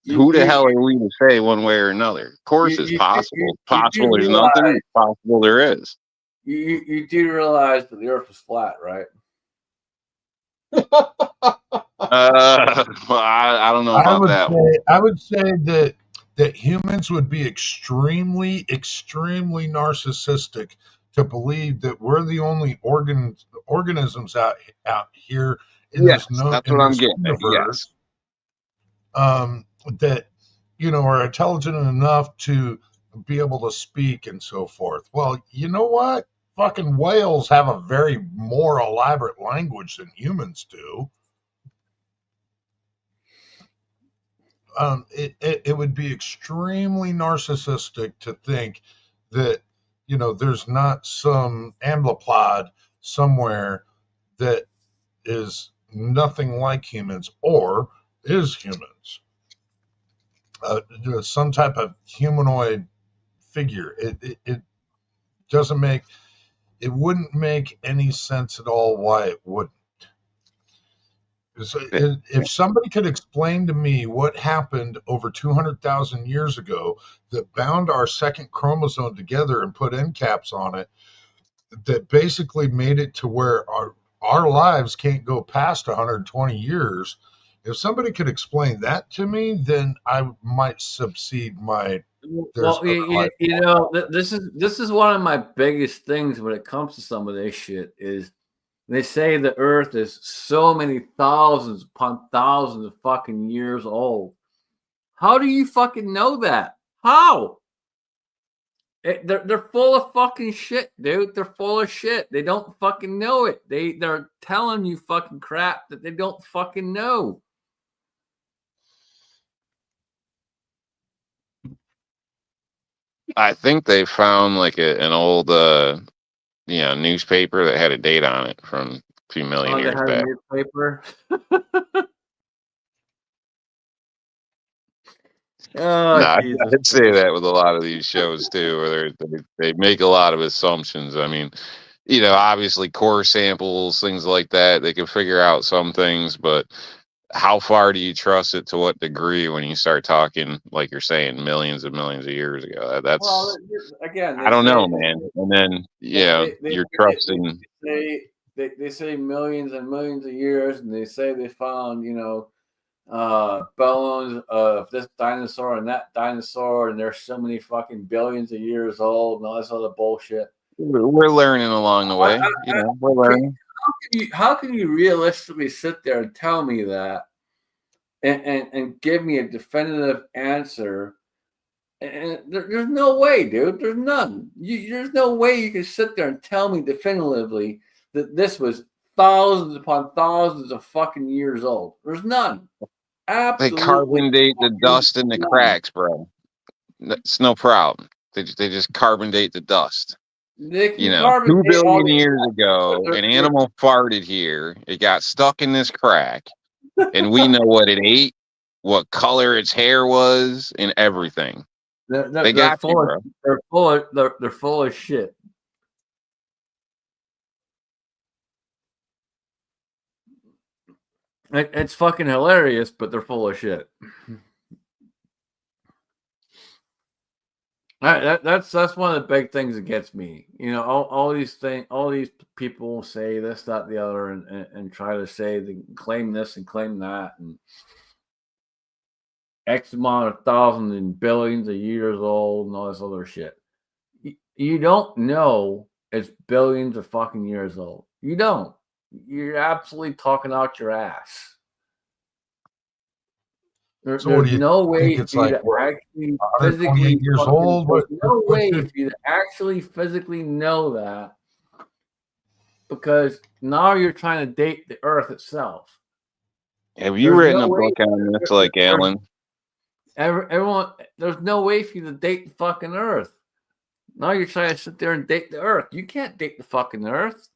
you who the you hell are we to say one way or another? Of course it's possible. you Possible do there's nothing, realize it's possible there is. you do realize that the Earth is flat, right? Well, I don't know I about would that one. say I would say that humans would be extremely, extremely narcissistic to believe that we're the only organisms out here Yes, that's in what I'm this getting at. Yes. universe, that are intelligent enough to be able to speak and so forth. Well, you know what? Fucking whales have a very more elaborate language than humans do. It would be extremely narcissistic to think that there's not some amblipod somewhere that is nothing like humans or is humans. Some type of humanoid figure. It doesn't make, it wouldn't make any sense at all why it wouldn't. So if somebody could explain to me what happened over 200,000 years ago that bound our second chromosome together and put end caps on it, that basically made it to where our lives can't go past 120 years. If somebody could explain that to me, then I might subside my. Well, this is one of my biggest things when it comes to some of this shit is they say the Earth is so many thousands upon thousands of fucking years old. How do you fucking know that? How? They're full of fucking shit, dude. They're full of shit. They don't fucking know it. They're telling you fucking crap that they don't fucking know. I think they found like an old newspaper that had a date on it from a few million years back. Newspaper. Oh, No, Jesus. I'd say that with a lot of these shows too, where they make a lot of assumptions. I mean, obviously core samples, things like that, they can figure out some things, but how far do you trust it, to what degree, when you start talking, like you're saying, millions and millions of years ago? That's, again, I don't know, man. And then you're trusting. They say millions and millions of years, and they say they found bones of this dinosaur and that dinosaur, and there's so many fucking billions of years old and all this other bullshit. We're learning along the way. We're learning. How can you realistically sit there and tell me that and give me a definitive answer? And there's no way, dude. There's none. There's no way you can sit there and tell me definitively that this was thousands upon thousands of fucking years old. There's none. Absolutely. They carbon date the dust in the cracks, bro. It's no problem. They just carbon date the dust. 2 billion years ago, an animal farted here. It got stuck in this crack, and we know what it ate, what color its hair was, and everything. They got you, bro. They're full of shit. It's fucking hilarious, but they're full of shit. That's one of the big things that gets me. All these things, all these people say this, that, the other, and try to say they claim this and claim that, and X amount of thousands and billions of years old and all this other shit. You don't know it's billions of fucking years old. You don't. You're absolutely talking out your ass. There's no way for you to actually physically years old. There's no way for you to actually physically know that, because now you're trying to date the Earth itself. Have you written a book on this, like Alan? Everyone, there's no way for you to date the fucking Earth. Now you're trying to sit there and date the Earth. You can't date the fucking Earth.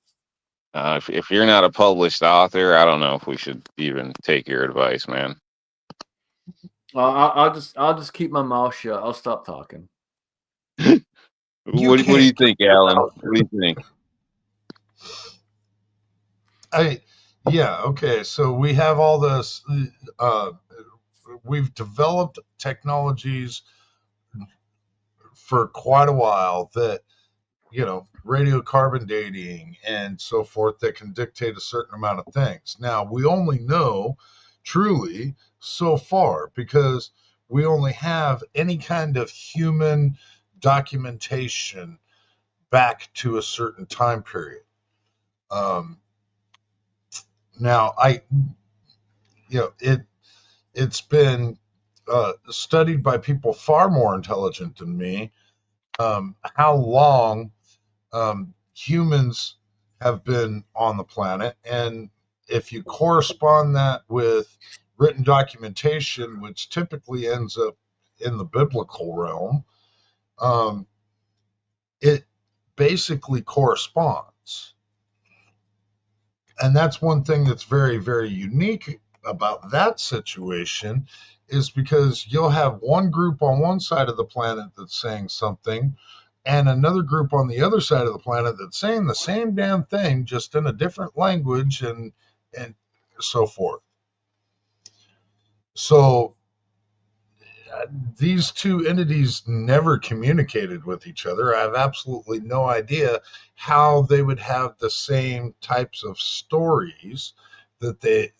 If you're not a published author, I don't know if we should even take your advice, man. I'll just keep my mouth shut. I'll stop talking. What do you think, Alan? What do you think? Okay. So we have all this. We've developed technologies for quite a while that, radiocarbon dating and so forth, that can dictate a certain amount of things. Now, we only know truly so far because we only have any kind of human documentation back to a certain time period. Now, it's been studied by people far more intelligent than me, how long humans have been on the planet. And if you correspond that with written documentation, which typically ends up in the biblical realm, basically corresponds. And that's one thing that's very, very unique about that situation, is because you'll have one group on one side of the planet that's saying something, and another group on the other side of the planet that's saying the same damn thing, just in a different language and so forth. So these two entities never communicated with each other. I have absolutely no idea how they would have the same types of stories that they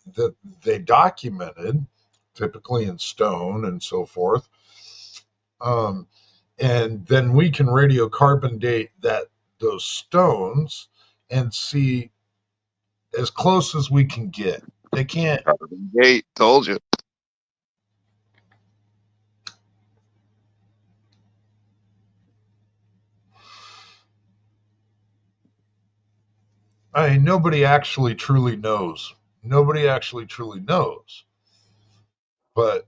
documented, typically in stone and so forth. And then we can radiocarbon date those stones and see as close as we can get. They can't. Gate, told you. I mean, nobody actually truly knows. Nobody actually truly knows. But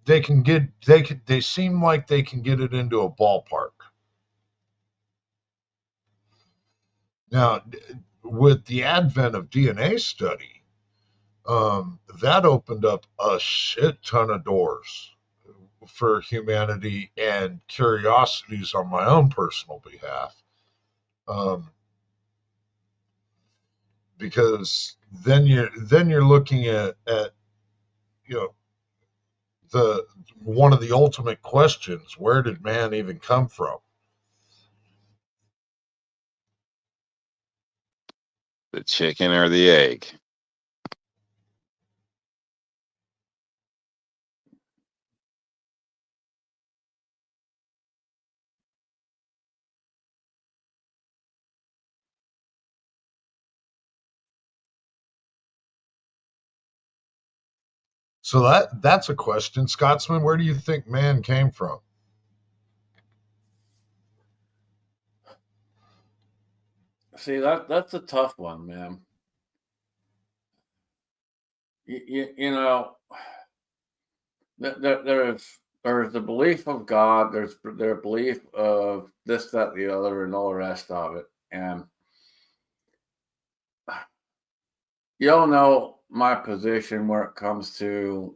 they seem like they can get it into a ballpark. Now, with the advent of DNA study, that opened up a shit ton of doors for humanity and curiosities on my own personal behalf. Because then you're looking at the one of the ultimate questions: where did man even come from? The chicken or the egg? So that's a question. Scotsman, where do you think man came from? See, that's a tough one, man. You know, there's the belief of God. There's their belief of this, that, the other, and all the rest of it. And you all know my position where it comes to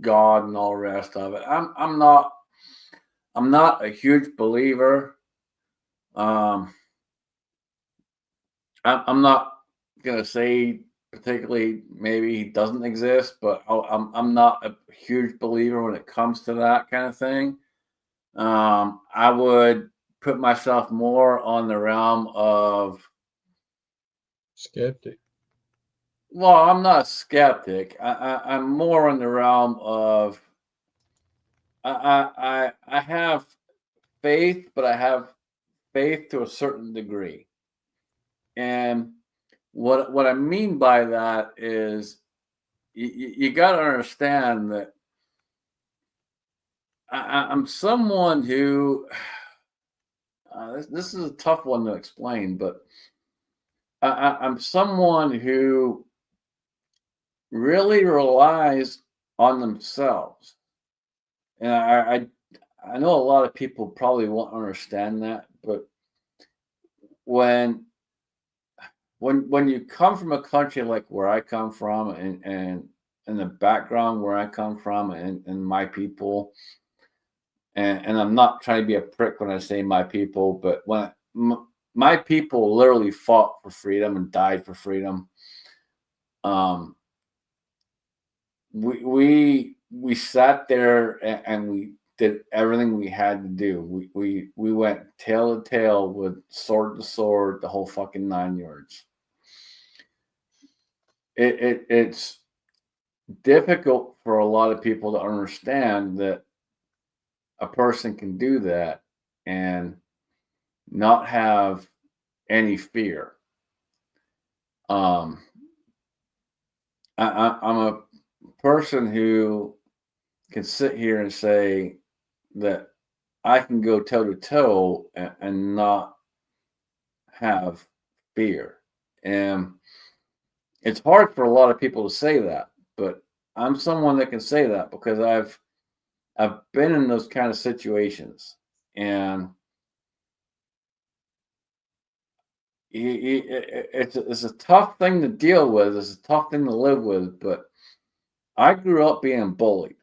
God and all the rest of it. I'm not a huge believer. I'm not gonna say particularly maybe he doesn't exist, but I'm not a huge believer when it comes to that kind of thing. I would put myself more on the realm of Skeptic. well, I'm not a skeptic. I'm more in the realm of I have faith, but I have faith to a certain degree. And what I mean by that is you got to understand that I'm someone who this is a tough one to explain, but I'm someone who really relies on themselves, and I know a lot of people probably won't understand that, but when you come from a country like where I come from, and the background where I come from, and my people, and I'm not trying to be a prick when I say my people, but when my people literally fought for freedom and died for freedom. We sat there and we did everything we had to do. We went tail to tail with sword to sword, the whole fucking 9 yards. It's difficult for a lot of people to understand that a person can do that and not have any fear. I'm a person who can sit here and say that I can go toe to toe and not have fear. And it's hard for a lot of people to say that, but I'm someone that can say that because I've been in those kind of situations, and it's a tough thing to deal with. It's a tough thing to live with. But I grew up being bullied,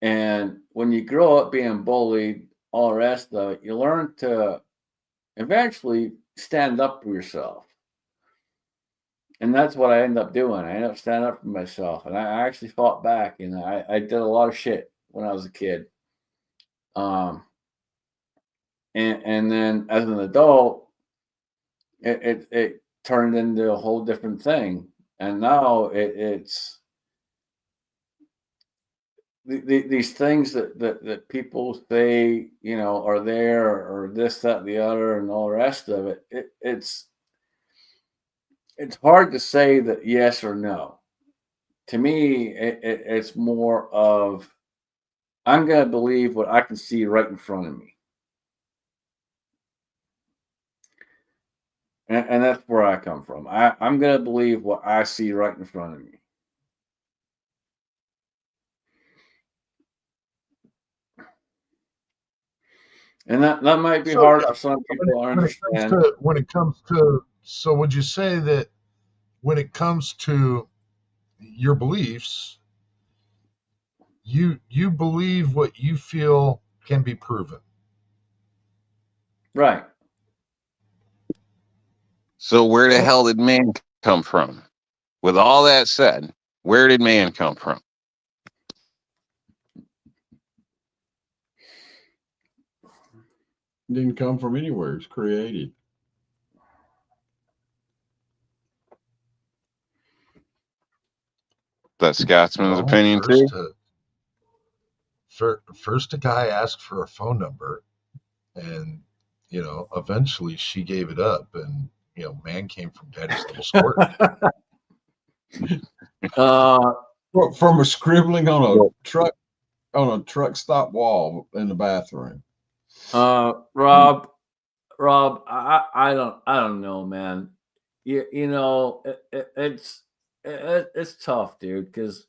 and when you grow up being bullied, all the rest of it, you learn to eventually stand up for yourself. And that's what I ended up doing. I ended up standing up for myself, and I actually fought back. And I did a lot of shit when I was a kid. And then as an adult, it turned into a whole different thing. And now it's these things that people say, you know, are there or this, that, and the other, and all the rest of it. It's hard to say that yes or no. To me, it's more of I'm going to believe what I can see right in front of me. And that's where I come from. I'm going to believe what I see right in front of me. And that might be hard for some people to understand. So would you say that when it comes to your beliefs, you believe what you feel can be proven? Right. So where the hell did man come from? With all that said, where did man come from? Didn't come from anywhere. It's created. That's Scotsman's Well, opinion too. First, a guy asked for a phone number, and eventually she gave it up, and man came from daddy's little squirt. From a scribbling on a truck stop wall in the bathroom. Rob, I don't know, man. You know, it's tough, dude, because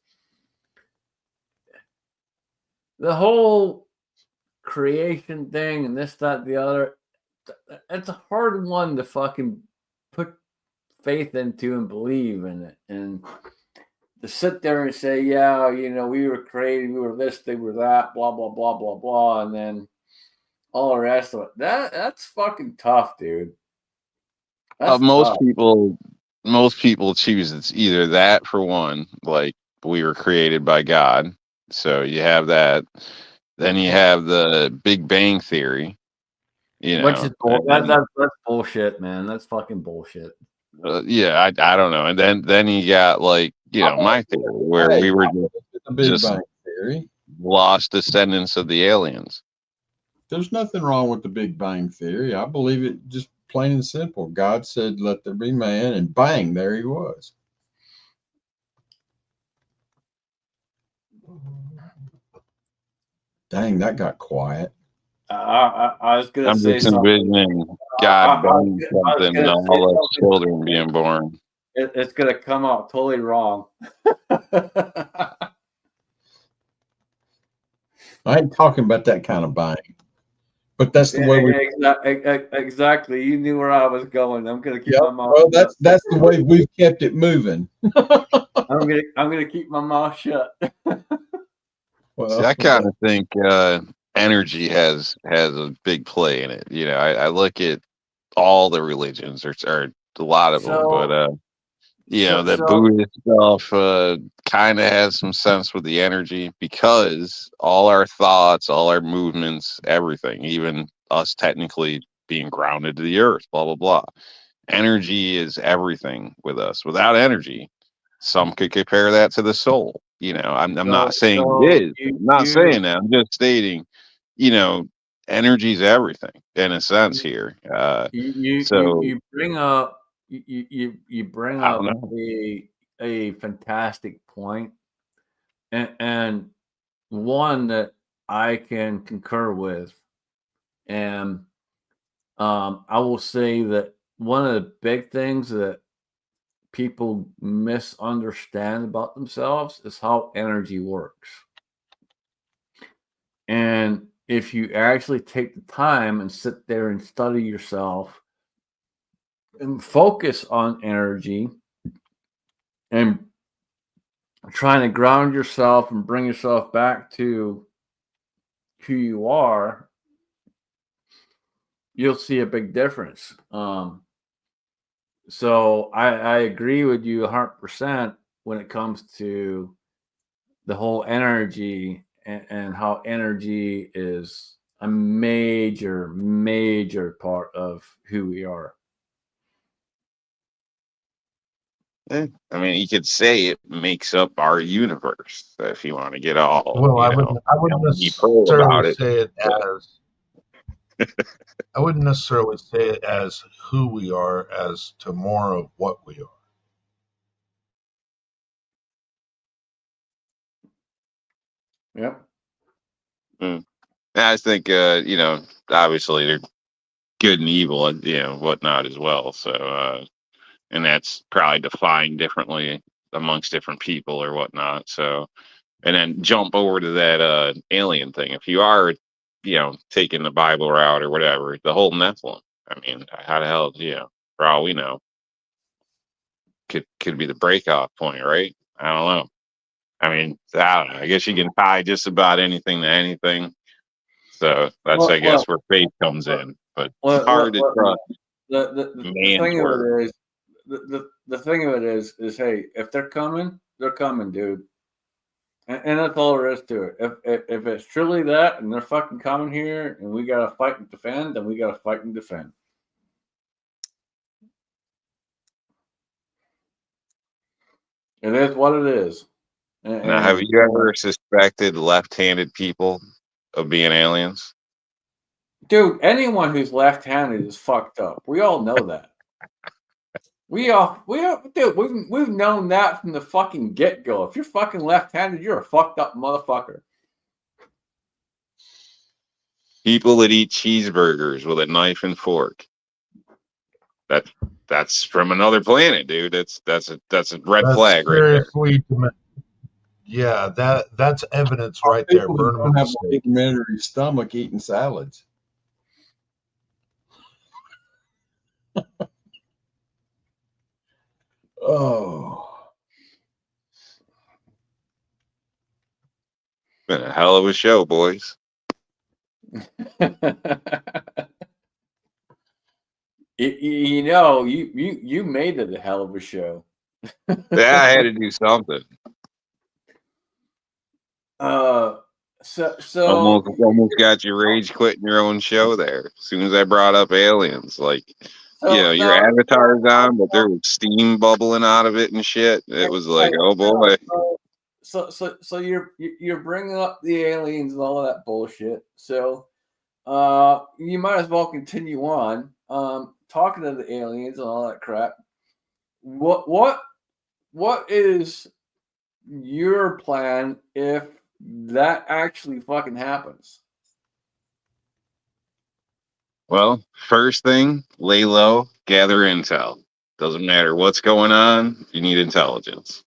the whole creation thing and this, that, the other, it's a hard one to fucking put faith into and believe in it. And to sit there and say, yeah, we were created, we were this, they were that, blah, blah, blah, blah, blah, and then all the rest of it. That's fucking tough, dude. Most people choose it's either that for one, like we were created by God. So you have that. Then you have the Big Bang Theory. Which is that's bullshit, man. That's fucking bullshit. Yeah, I don't know. And then you got like my theory where we were just Bang Theory. Lost descendants of the aliens. There's nothing wrong with the Big Bang Theory. I believe it just plain and simple. God said, "Let there be man," and bang, there he was. Dang, that got quiet. I was gonna say just envisioning God banging something and all those children being born. It's gonna come out totally wrong. I ain't talking about that kind of bang, but that's the way we exactly. You knew where I was going. I'm gonna keep my mouth. Well, that's the way we've kept it moving. I'm gonna keep my mouth shut. Well, see, I kind of think energy has a big play in it. I look at all the religions, or a lot of them, but the Buddhist stuff kind of has some sense with the energy, because all our thoughts, all our movements, everything, even us technically being grounded to the earth, blah blah blah. Energy is everything with us. Without energy, some could compare that to the soul. I'm not saying it is. I'm not saying that. I'm just stating, energy is everything in a sense here. You bring up you bring up a fantastic point, and one that I can concur with, and I will say that one of the big things that people misunderstand about themselves is how energy works. And if you actually take the time and sit there and study yourself and focus on energy and trying to ground yourself and bring yourself back to who you are, you'll see a big difference. So I agree with you 100% when it comes to the whole energy and how energy is a major part of who we are. I mean, you could say it makes up our universe if you want to get all, Well, I wouldn't pro necessarily about it. say it But as I wouldn't necessarily say it as who we are as to more of what we are. Yep. I think, obviously they're good and evil and, whatnot as well. So, and that's probably defined differently amongst different people or whatnot. So, and then jump over to that alien thing. If you are, taking the Bible route or whatever, the whole Nephilim. I mean, how the hell, for all we know, could be the breakoff point, right? I don't know. I mean, I don't know. I guess you can tie just about anything to anything. So that's, I guess, where faith comes in. But it's hard to trust the man's thing of word. it is the thing of it is hey, if they're coming, dude. And that's all there is to it. If it's truly that and they're fucking coming here and we gotta fight and defend, then we gotta fight and defend. It is what it is. Now, have you ever suspected left-handed people of being aliens? Dude, anyone who's left-handed is fucked up. We all know that. Dude, we've known that from the fucking get-go. If you're fucking left-handed, you're a fucked up motherfucker. People that eat cheeseburgers with a knife and fork. That's from another planet, dude. That's a red flag right there. Yeah, that's evidence right there. People Burn who them don't at have the a stake. rudimentary stomach eating salads. Oh, Been a hell of a show, boys. You made it a hell of a show. Yeah, I had to do something. So Almost got your rage quitting your own show there. As soon as I brought up aliens, like, your avatar's on, but there was steam bubbling out of it and shit. It was like, oh boy. So you're bringing up the aliens and all of that bullshit. So you might as well continue on talking to the aliens and all that crap. What is your plan if that actually fucking happens? Well, first thing, lay low, gather intel. Doesn't matter what's going on, you need intelligence.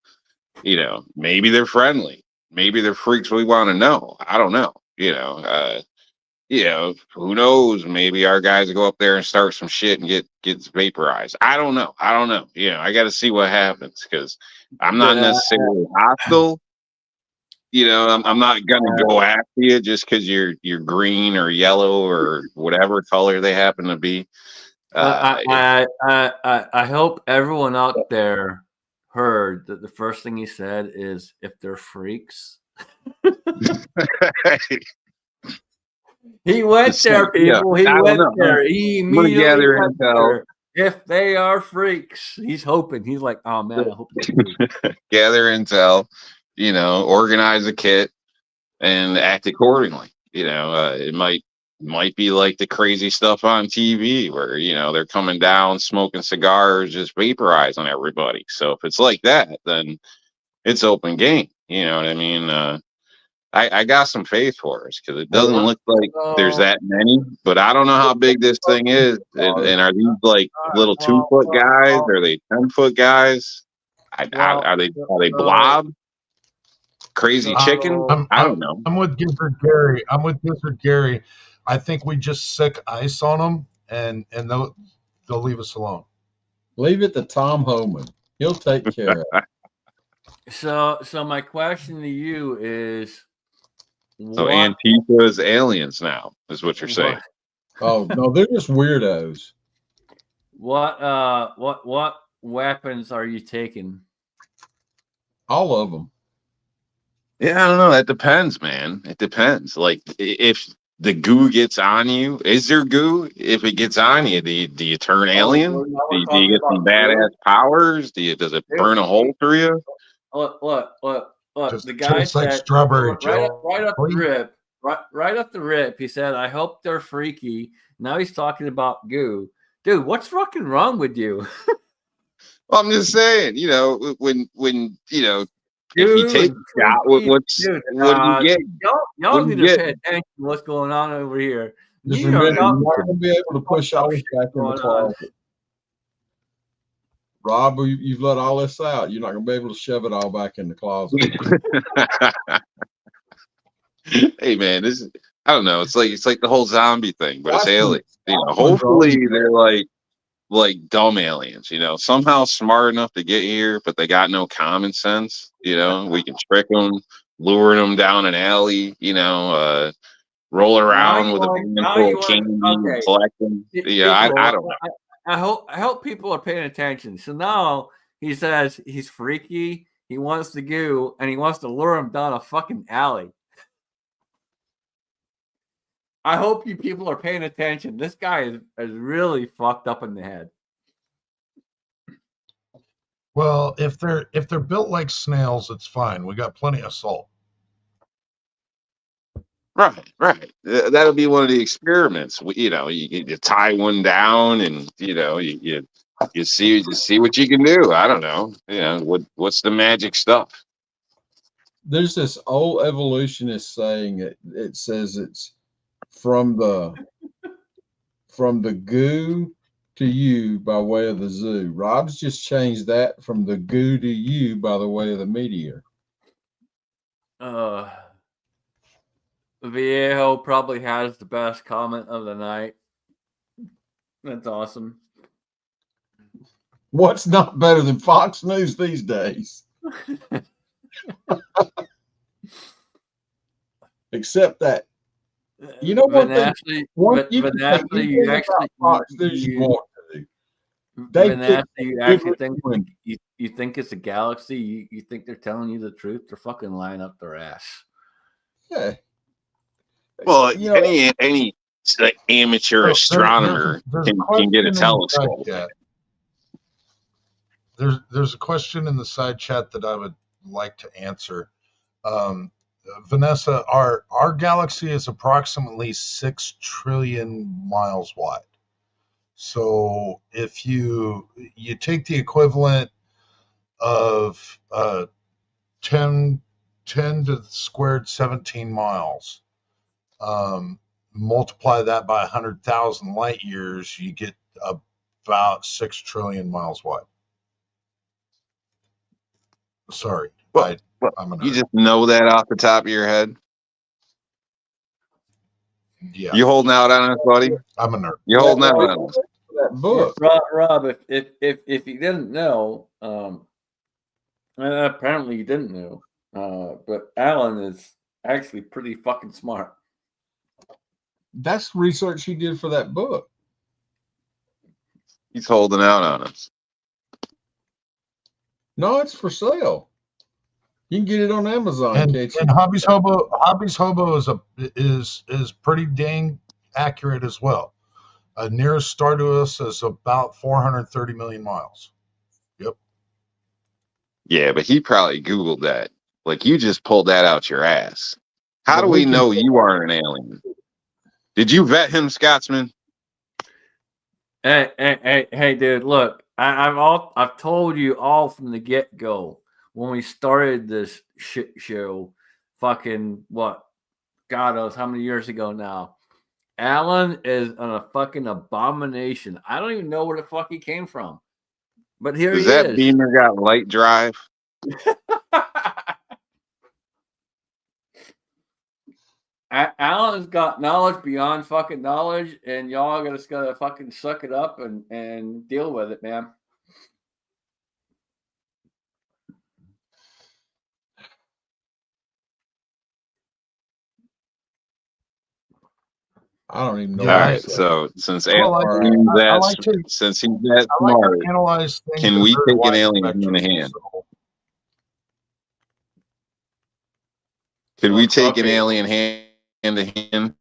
Maybe they're friendly. Maybe they're freaks we want to know. I don't know. Who knows? Maybe our guys go up there and start some shit and gets vaporized. I don't know. I got to see what happens because I'm not necessarily hostile. I'm not gonna go after you just because you're green or yellow or whatever color they happen to be. I hope everyone out there heard that the first thing he said is if they're freaks. He went there, people. He went there. He immediately went there. If they are freaks, he's hoping. He's like, oh man, I hope they do. Gather intel, organize a kit and act accordingly. It might be like the crazy stuff on TV where, they're coming down, smoking cigars, just vaporizing everybody. So if it's like that, then it's open game. You know what I mean? I got some faith for us because it doesn't look like there's that many, but I don't know how big this thing is. And are these like little 2-foot guys? Are they 10-foot guys? Are they blob? crazy So- chicken. I don't know. I'm with Gizzard Gary. I think we just sick ice on them, and they'll leave us alone. Leave it to Tom Homan. He'll take care of it. So my question to you is, So Antifa is aliens now, is what you're saying. Oh no, they're just weirdos. What weapons are you taking? All of them. Yeah, I don't know. That depends, man. It depends. Like if the goo gets on you, is there goo? If it gets on you, do you turn alien? Now Do we're you talking get some about badass powers? Does it burn a hole through you? Look. Just The guy tastes like said strawberry right jelly. up the rip. He said, "I hope they're freaky." Now he's talking about goo, dude. What's fucking wrong with you? Well, I'm just saying, when if you Goo take and a shot, freaky, what dude. do you get? Y'all What do need you to get? pay attention to what's going on over here. Just You know, remember, y'all- you're not going to be able to push all this back in the going on. closet. Rob, you've let all this out. You're not going to be able to shove it all back in the closet. Hey, man, I don't know. It's like the whole zombie thing, but it's That's aliens. what- Hopefully they're like dumb aliens. Somehow smart enough to get here, but they got no common sense. We can trick them, lure them down an alley. Roll around with a van full of candy and collect them. Yeah, I don't know. I hope people are paying attention. So now he says he's freaky. He wants to goo, and he wants to lure him down a fucking alley. I hope you people are paying attention. This guy is really fucked up in the head. Well, if they're built like snails, it's fine. We got plenty of salt. Right. That'll be one of the experiments. You tie one down, and you see what you can do. I don't know. What's the magic stuff? There's this old evolutionist saying it says it's from the goo to you by way of the zoo. Rob's just changed that from the goo to you by the way of the meteor. Viejo probably has the best comment of the night. That's awesome. What's not better than Fox News these days? Except that, you know what? Vanessa, you actually Fox News you want to do. Vanessa, you actually think you think it's a galaxy? You think they're telling you the truth? They're fucking lying up their ass. Yeah. Well, any amateur astronomer there's can get a telescope. There's a question in the side chat that I would like to answer. Vanessa, our galaxy is approximately 6 trillion miles wide. So if you take the equivalent of 10 to the squared 17 miles, multiply that by 100,000 light years, you get about 6 trillion miles wide. Sorry. Well, I'm a nerd. You just know that off the top of your head? Yeah. You holding out on us, buddy? I'm a nerd. You holding out on us? That book. Rob, if you didn't know, apparently you didn't know, but Alan is actually pretty fucking smart. That's research he did for that book. He's holding out on us. No, it's for sale. You can get it on Amazon. And Hobby's Hobo is pretty dang accurate as well. Nearest star to us is about 430 million miles. Yep. Yeah, but he probably Googled that. Like, you just pulled that out your ass. How do we know you aren't an alien? Did you vet him, Scotsman? Hey, dude, look, I've told you all from the get-go when we started this shit show, fucking what, God knows how many years ago now. Alan is a fucking abomination. I don't even know where the fuck he came from, but here Does he that is. Beamer got light drive? Alan's got knowledge beyond fucking knowledge, and y'all just gotta fucking suck it up and deal with it, man. I don't even know. Yeah, All what to right. say. So since I like alien's I that like to since he's that I like to smart, analyze things can in we very take an wide alien hand in spectrums. hand? So, Could we take an Okay. alien hand to hand?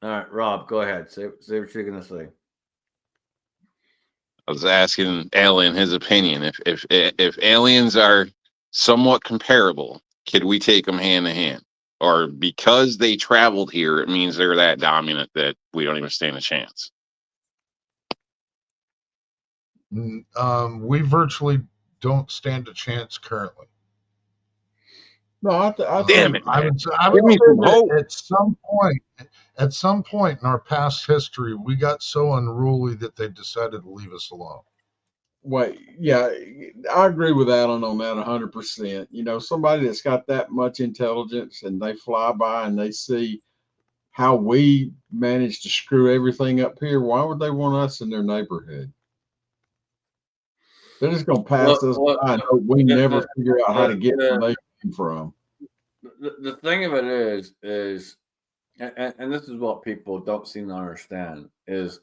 All right, Rob, go ahead. Say what you're gonna say. I was asking Alan his opinion. If aliens are somewhat comparable, could we take them hand to hand? Or because they traveled here, it means they're that dominant that we don't even stand a chance. we virtually don't stand a chance currently. No, I Damn think it, I man. would Give me say some that hope. at some point in our past history, we got so unruly that they decided to leave us alone. wait, yeah, I agree with Alan on that 100%. You know, somebody that's got that much intelligence and they fly by and they see how we manage to screw everything up here, why would they want us in their neighborhood? They're just going to pass us by and hope we never figure out how to get where they came from. The thing of it is, and this is what people don't seem to understand, is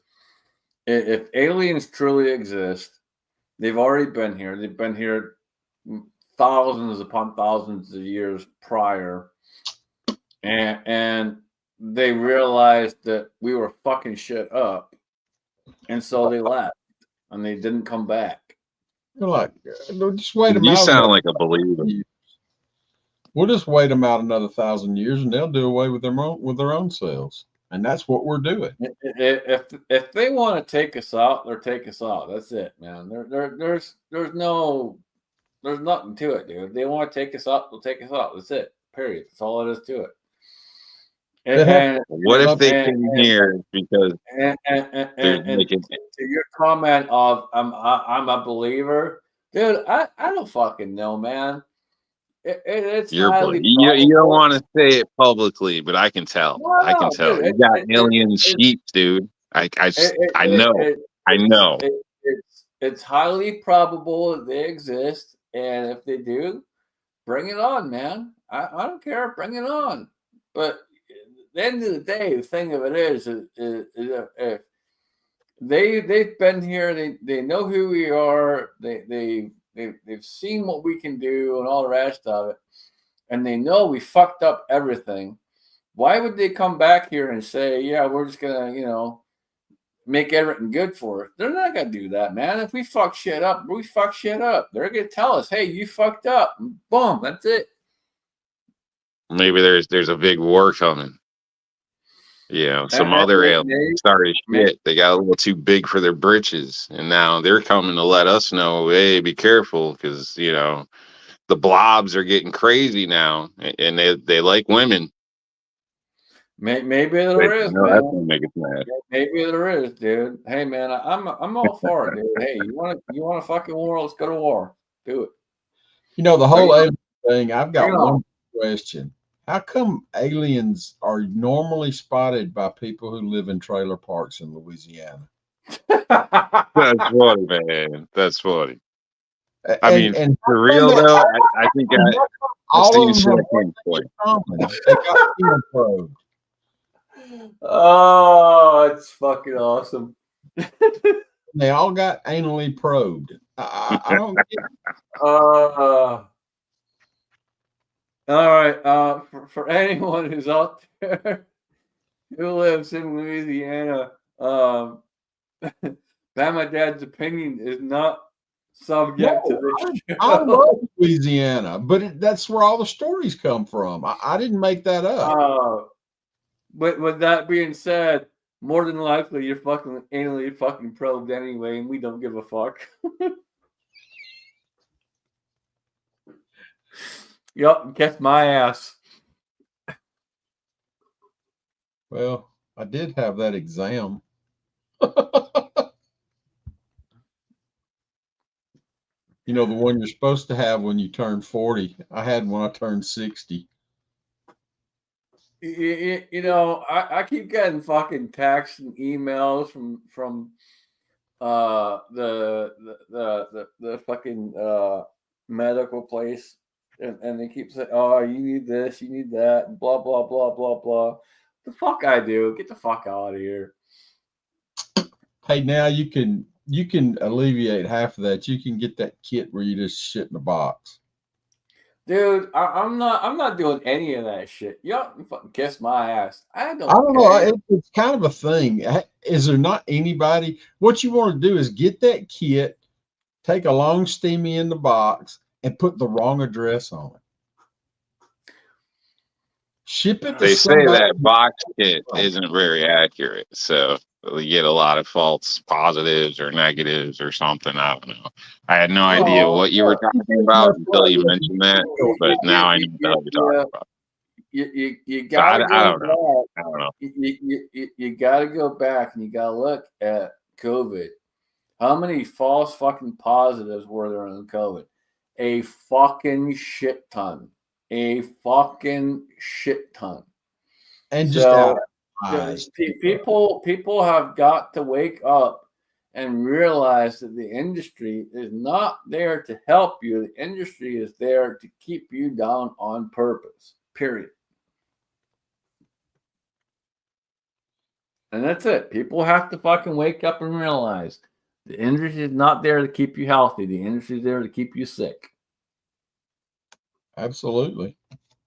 if aliens truly exist, they've already been here. They've been here thousands upon thousands of years prior, and they realized that we were fucking shit up, and so they left, and they didn't come back. You're like, just wait them You out. sound like a believer. We'll just wait them out another 1,000 years, and they'll do away with their own selves, and that's what we're doing. If they want to take us out, they'll take us out. That's it, man. There's nothing to it, dude. If they want to take us out, they'll take us out. That's it. Period. That's all it is to it. What if they came here because they're making to your comment of I'm a believer, dude? I don't fucking know, man. It's your highly you don't probable. want to say it publicly, but I can tell. I can No, tell. dude, You got alien sheep, dude. I know. I know. It's highly probable that they exist, and if they do, bring it on, man. I don't care. Bring it on. But at the end of the day, the thing of it is if they've been here, they know who we are. They've seen what we can do and all the rest of it, and they know we fucked up everything. Why would they come back here and say, "Yeah, we're just gonna, make everything good for us"? They're not gonna do that, man. If we fuck shit up, we fuck shit up. They're gonna tell us, "Hey, you fucked up." Boom, that's it. Maybe there's a big war coming. Some other aliens started shit. They got a little too big for their britches, and now they're coming to let us know, hey, be careful, because the blobs are getting crazy now, and they like women. Maybe there is, man. That's gonna make us mad. Maybe there is, dude. Hey, man, I'm all for it, dude. Hey, you want a fucking war? Let's go to war. Do it. The whole alien thing. I've got one question. How come aliens are normally spotted by people who live in trailer parks in Louisiana? That's funny, man. That's funny. And for real though, I think I've all seen of them shit have at one point. thing in common. They got skin probed. Oh, it's fucking awesome. They all got anally probed. I don't get it. All right. For anyone who's out there who lives in Louisiana, my dad's opinion is not subject to this show. I love Louisiana, but that's where all the stories come from. I didn't make that up. But with that being said, more than likely you're fucking anally fucking probed anyway, and we don't give a fuck. Yup, kiss my ass. Well, I did have that exam. The one you're supposed to have when you turn 40. I had when I turned 60. You know, I keep getting fucking texts and emails from the fucking medical place, and they keep saying, "Oh, you need this, you need that, and blah blah blah blah blah." The fuck I do? Get the fuck out of here. Hey, now you can alleviate half of that. You can get that kit where you just shit in a box. Dude, I'm not doing any of that shit. Y'all can fucking kiss my ass. I don't I don't care. know. It's kind of a thing. Is there not anybody? What you want to do is get that kit, take a long steamy in the box, and put the wrong address on it. Ship it to They say somebody. that box kit isn't very accurate, so we get a lot of false positives or negatives or something. I don't know. I had no idea Oh, what you were talking about until you mentioned that, but now I know what the hell you're talking about. You So I gotta go don't know. back. I don't know. You gotta go back and you gotta look at COVID. How many false fucking positives were there in COVID? A fucking shit ton. A fucking shit ton. And just out So of eyes. people have got to wake up and realize that the industry is not there to help you. The industry is there to keep you down on purpose. Period. And that's it. People have to fucking wake up and realize the industry is not there to keep you healthy. The industry is there to keep you sick. Absolutely.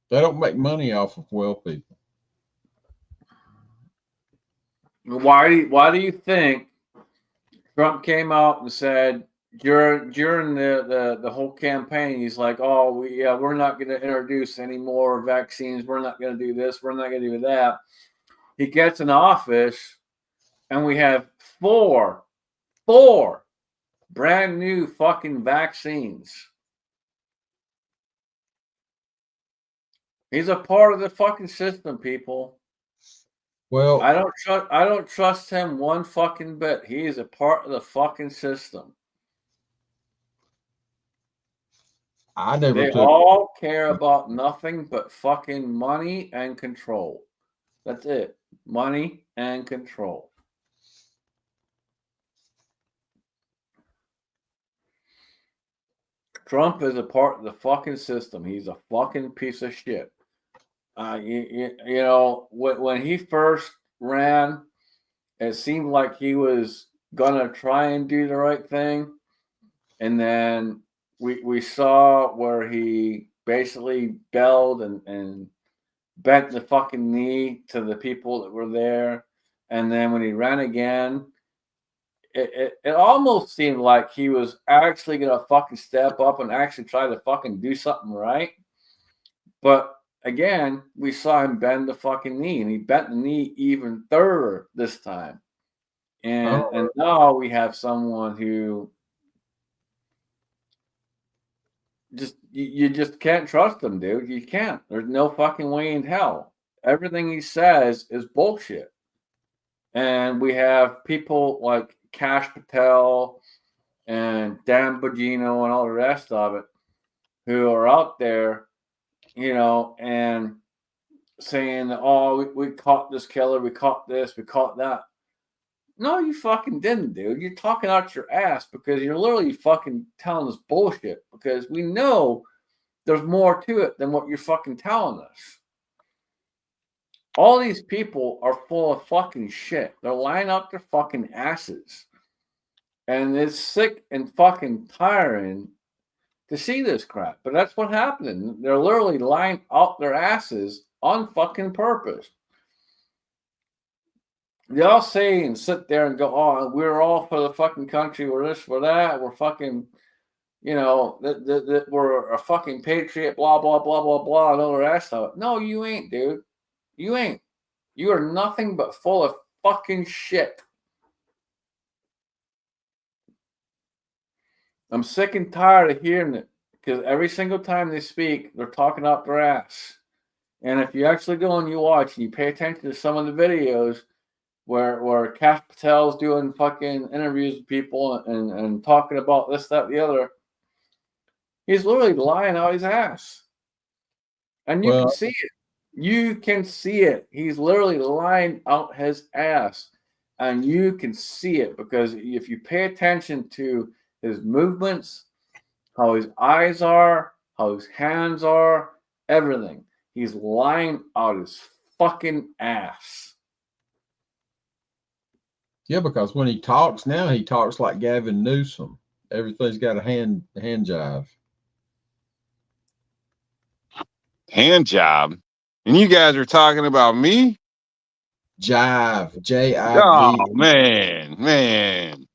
They don't make money off of well people. Why do you think Trump came out and said during the whole campaign, he's like, "Oh, we're not going to introduce any more vaccines. We're not going to do this. We're not going to do that." He gets in office, and we have four brand new fucking vaccines. He's a part of the fucking system, people. Well, I don't trust him one fucking bit. He is a part of the fucking system. I never They took. all care about nothing but fucking money and control. That's it. Money and control. Trump is a part of the fucking system. He's a fucking piece of shit. You know, when he first ran, it seemed like he was gonna try and do the right thing, and then we saw where he basically belled and bent the fucking knee to the people that were there, and then when he ran again, it almost seemed like he was actually gonna fucking step up and actually try to fucking do something right, but again, we saw him bend the fucking knee, and he bent the knee even further this time. And now we have someone who you just can't trust him, dude. You can't. There's no fucking way in hell. Everything he says is bullshit. And we have people like Kash Patel and Dan Bongino and all the rest of it who are out there, you know, and saying, "Oh, we caught this killer, we caught this, we caught that." No, you fucking didn't, dude. You're talking out your ass because you're literally fucking telling us bullshit because we know there's more to it than what you're fucking telling us. All these people are full of fucking shit. They're lying out their fucking asses. And it's sick and fucking tiring to see this crap. But that's what happened. They're literally lying out their asses on fucking purpose. They all say and sit there and go, "Oh, we're all for the fucking country. We're this, we're that. We're fucking, you know, that we're a fucking patriot, blah, blah, blah, blah, blah, and all the rest of it." No, you ain't, dude. You ain't. You are nothing but full of fucking shit. I'm sick and tired of hearing it because every single time they speak, they're talking out their ass. And if you actually go and you watch and you pay attention to some of the videos where Kash Patel's doing fucking interviews with people and talking about this, that, the other, he's literally lying out his ass. And you can see it. You can see it. He's literally lying out his ass. And you can see it because if you pay attention to his movements, how his eyes are, how his hands are, everything, he's lying out his fucking ass. Yeah, because when he talks now, he talks like Gavin Newsom. Everything's got a hand jive. Hand job. And you guys are talking about me? Jive, J-I-V. Oh man.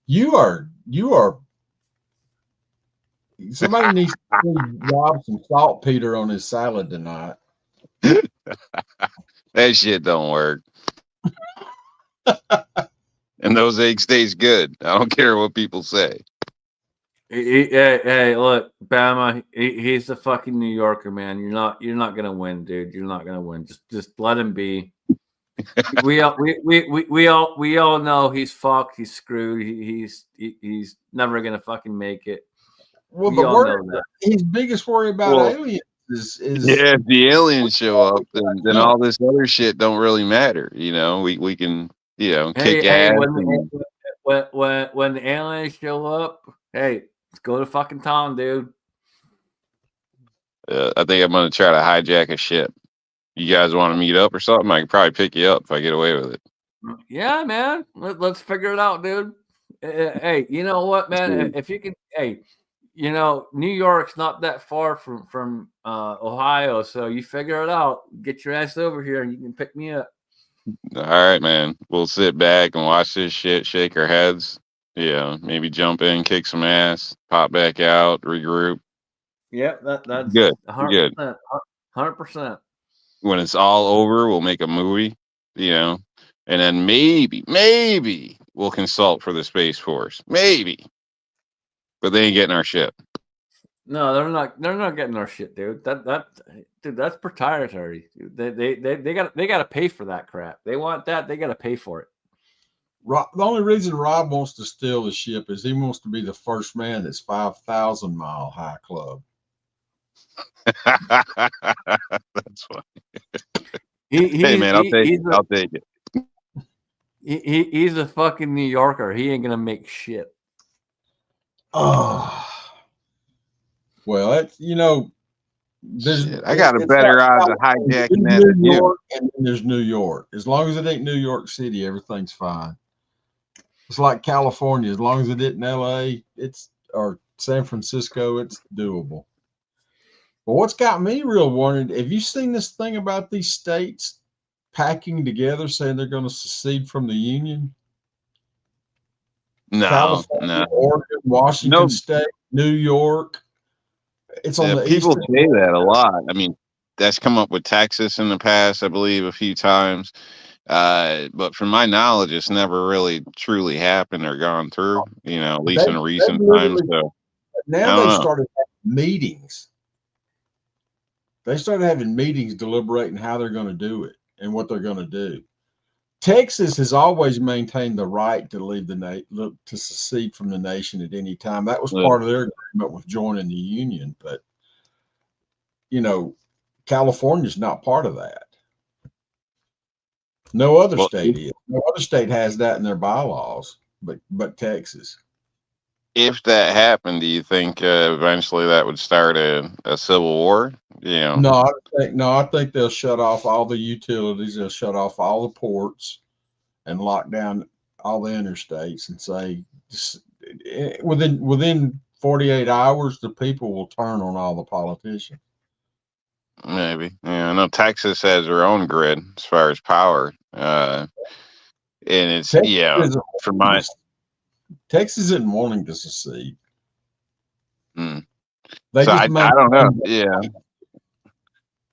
You are. Somebody needs to rob some saltpeter on his salad tonight. That shit don't work. And those eggs taste good. I don't care what people say. Hey, look, Bama. He's a fucking New Yorker, man. You're not gonna win, dude. You're not gonna win. Just let him be. we all know he's fucked. He's screwed. He's never gonna fucking make it. Well, We all know that. his biggest worry about aliens is yeah, if the aliens show up, then Yeah. all this other shit don't really matter. You know, we can, you know, kick ass. When the aliens show up, hey, let's go to fucking town, dude. I think I'm gonna try to hijack a ship. You guys want to meet up or something? I can probably pick you up if I get away with it. Yeah, man. Let's figure it out, dude. Hey, you know what, man? If you can, hey, you know, New York's not that far from Ohio, so you figure it out. Get your ass over here, and you can pick me up. All right, man. We'll sit back and watch this shit, shake our heads. Yeah, maybe jump in, kick some ass, pop back out, regroup. Yep, that's Good. 100%. Good. 100%. When it's all over, we'll make a movie, you know, and then maybe we'll consult for the Space Force. Maybe. But they ain't getting our ship. No, they're not getting our shit, dude. Dude, that's proprietary. Dude. They got to pay for that crap. They want that, they got to pay for it. The only reason Rob wants to steal the ship is he wants to be the first man that's 5,000 Mile High Club. That's funny. Hey man, I'll take it. He's a fucking New Yorker. He ain't gonna make shit. Oh, well, that's, you know, I got a better odds of hijacking that than you. And then there's New York. As long as it ain't New York City, everything's fine. It's like California. As long as it isn't LA, or San Francisco, it's doable. But what's got me real worried, have you seen this thing about these states packing together saying they're going to secede from the Union? No, California, Oregon, Washington State, New York. It's on the people eastern say that a lot. I mean, that's come up with Texas in the past, I believe, a few times. But from my knowledge, it's never really truly happened or gone through, you know, at least in recent times. So now they started having meetings. They started having meetings deliberating how they're going to do it and what they're going to do. Texas has always maintained the right to leave to secede from the nation at any time. That was part of their agreement with joining the Union. But, you know, California's not part of that. No other state is. No other state has that in their bylaws, but Texas. If that happened, do you think eventually that would start a civil war? You know? No, I think they'll shut off all the utilities. They'll shut off all the ports and lock down all the interstates and say within 48 hours, the people will turn on all the politicians. Maybe. Yeah, I know Texas has their own grid as far as power. And it's, Texas isn't wanting to secede. I don't know. Yeah.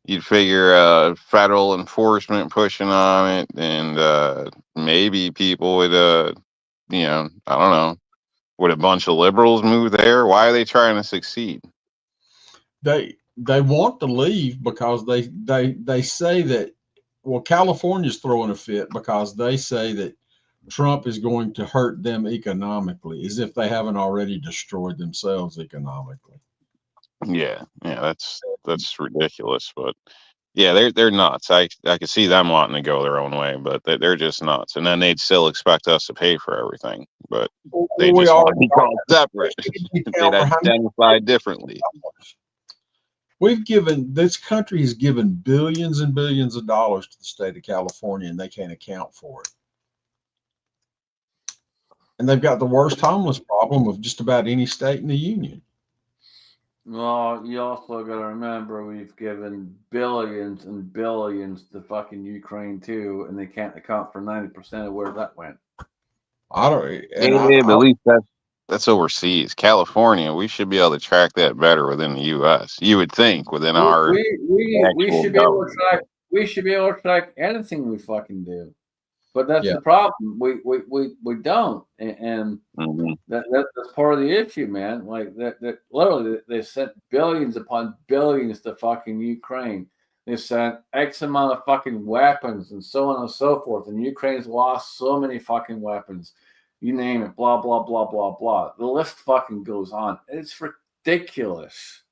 You'd figure federal enforcement pushing on it, and maybe people would, you know, I don't know. Would a bunch of liberals move there? Why are they trying to succeed? They want to leave because they say that, well, California's throwing a fit because they say that Trump is going to hurt them economically, as if they haven't already destroyed themselves economically. Yeah, that's ridiculous. But Yeah, they're nuts. I could see them wanting to go their own way, but they're just nuts. And then they'd still expect us to pay for everything, but they We just are. want to be called separate. We They'd account for how many identify differently. we've given. This country has given billions and billions of dollars to the state of California, and they can't account for it. And they've got the worst homeless problem of just about any state in the union. Well, you also got to remember we've given billions and billions to fucking Ukraine too, and they can't account for 90% of where that went. I don't. And Yeah, but at least that's overseas. California, we should be able to track that better within the U.S. You would think within our We actual should be able government. to track. We should be able to track anything we fucking do, but that's Yeah. the problem. We don't, and Mhm. that's part of the issue, man. Like that literally they sent billions upon billions to fucking Ukraine. They sent X amount of fucking weapons and so on and so forth. And Ukraine's lost so many fucking weapons. You name it, blah, blah, blah, blah, blah. The list fucking goes on. It's ridiculous.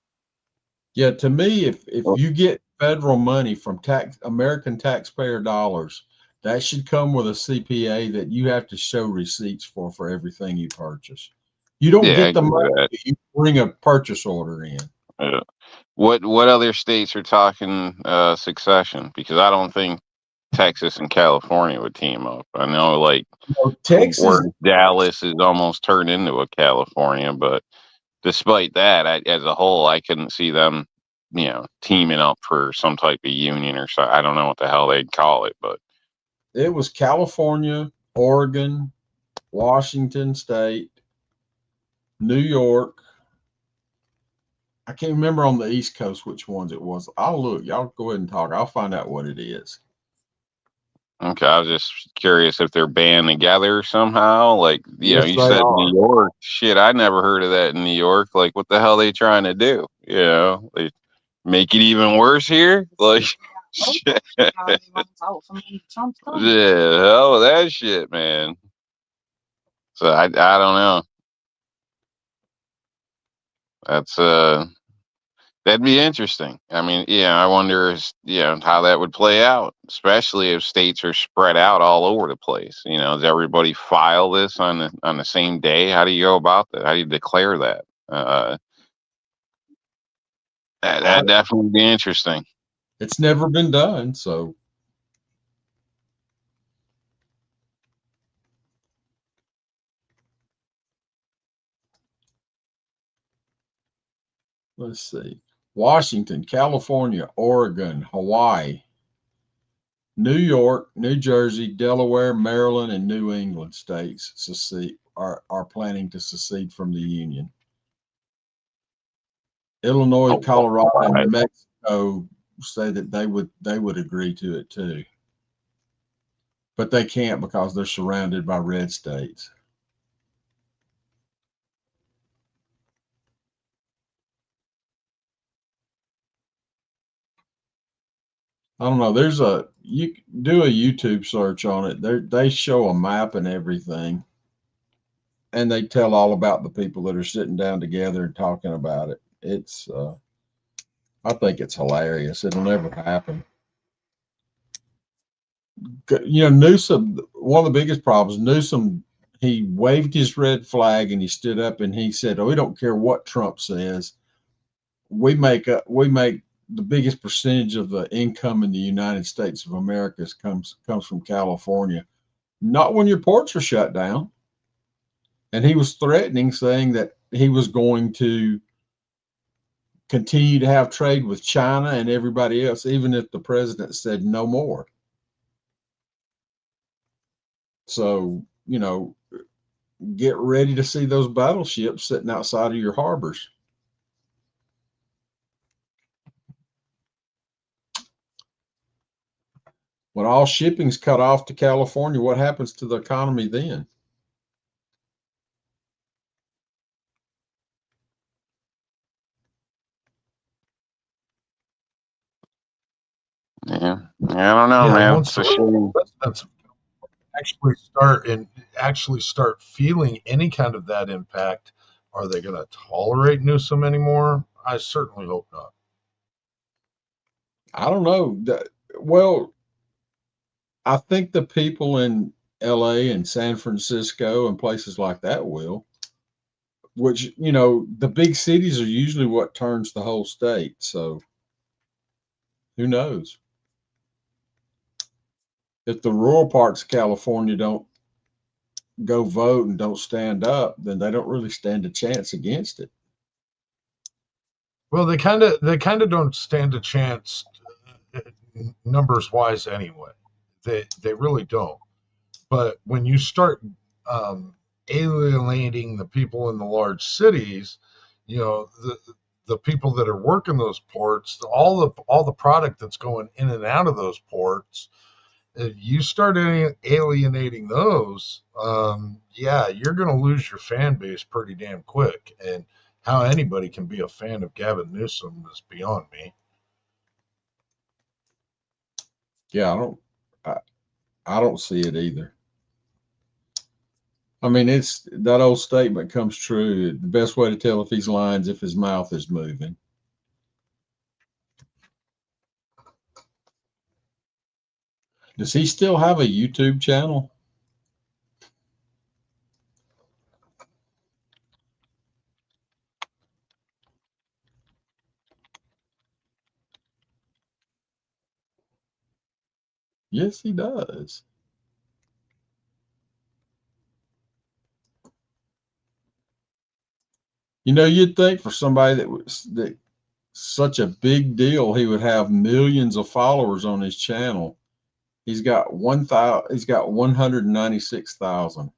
Yeah, to me, if Well, you get federal money from American taxpayer dollars, that should come with a CPA that you have to show receipts for everything you purchase. You don't yeah, I get the agree with money, that. you bring a purchase order in. Yeah. What other states are talking succession? Because I don't think Texas and California would team up. I know, like Fort Texas, Worth, Dallas is almost turned into a California, but despite that, as a whole, I couldn't see them, teaming up for some type of union or so. I don't know what the hell they'd call it, but it was California, Oregon, Washington State, New York. I can't remember on the East Coast which ones it was. I'll look. Y'all go ahead and talk. I'll find out what it is. okay. I was just curious if they're band together somehow. Like, Yes, you they said are. New York. Shit, I never heard of that in New York. Like, what the hell are they trying to do? They make it even worse here? Like, shit. Yeah, hell with that shit, man. So I don't know. That's that'd be interesting. I mean, I wonder how that would play out, especially if states are spread out all over the place. Does everybody file this on the same day? How do you go about that? How do you declare that? That'd definitely be interesting. It's never been done, so let's see. Washington, California, Oregon, Hawaii, New York, New Jersey, Delaware, Maryland, and New England states are planning to secede from the Union. Illinois, Colorado, and New Mexico say that they would agree to it too. But they can't because they're surrounded by red states. I don't know. You do a YouTube search on it. They show a map and everything, and they tell all about the people that are sitting down together and talking about it. I think it's hilarious. It'll never happen. Newsom. One of the biggest problems. Newsom. He waved his red flag and he stood up and he said, "Oh, we don't care what Trump says. We make the biggest percentage of the income in the United States of America comes from California. Not when your ports are shut down." And he was threatening, saying that he was going to continue to have trade with China and everybody else, even if the president said no more. So, get ready to see those battleships sitting outside of your harbors. When all shipping's cut off to California, what happens to the economy then? Yeah, I don't know, Yeah, man. once It's the a shame. presidents actually start feeling any kind of that impact, are they going to tolerate Newsom anymore? I certainly hope not. I don't know. Well, I think the people in LA and San Francisco and places like that will, which, the big cities are usually what turns the whole state. So who knows? If the rural parts of California don't go vote and don't stand up, then they don't really stand a chance against it. Well, they kind of don't stand a chance numbers wise anyway. They really don't. But when you start alienating the people in the large cities, the people that are working those ports, all the product that's going in and out of those ports, if you start alienating those, yeah, you're going to lose your fan base pretty damn quick. And how anybody can be a fan of Gavin Newsom is beyond me. Yeah, I don't see it either. I mean, it's that old statement comes true. The best way to tell if he's lying is if his mouth is moving. Does he still have a YouTube channel? Yes, he does. You'd think for somebody that such a big deal, he would have millions of followers on his channel. He's got 196,000.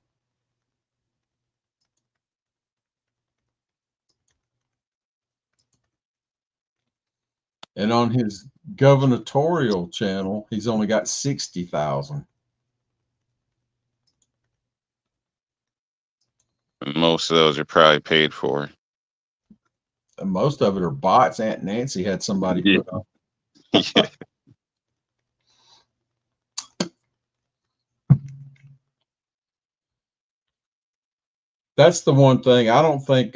And on his gubernatorial channel, he's only got 60,000. Most of those are probably paid for. And most of it are bots. Aunt Nancy had somebody Yeah. put on. Yeah. That's the one thing I don't think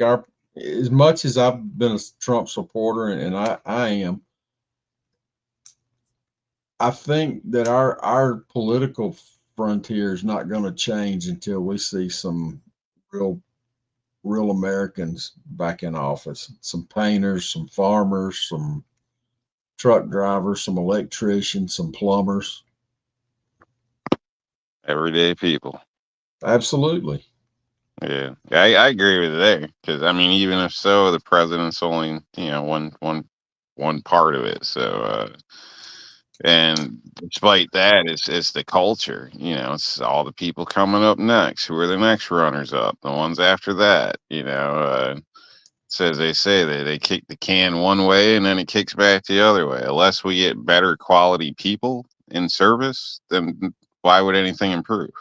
as much as I've been a Trump supporter, and I am, I think that our political frontier is not going to change until we see some real Americans back in office. Some painters, some farmers, some truck drivers, some electricians, some plumbers. Everyday people. Absolutely. Yeah, I agree with you there, because I mean, even if so, the president's only one part of it. So, and despite that, it's the culture. It's all the people coming up next. Who are the next runners up? The ones after that. So as they say, they kick the can one way and then it kicks back the other way. Unless we get better quality people in service, then why would anything improve?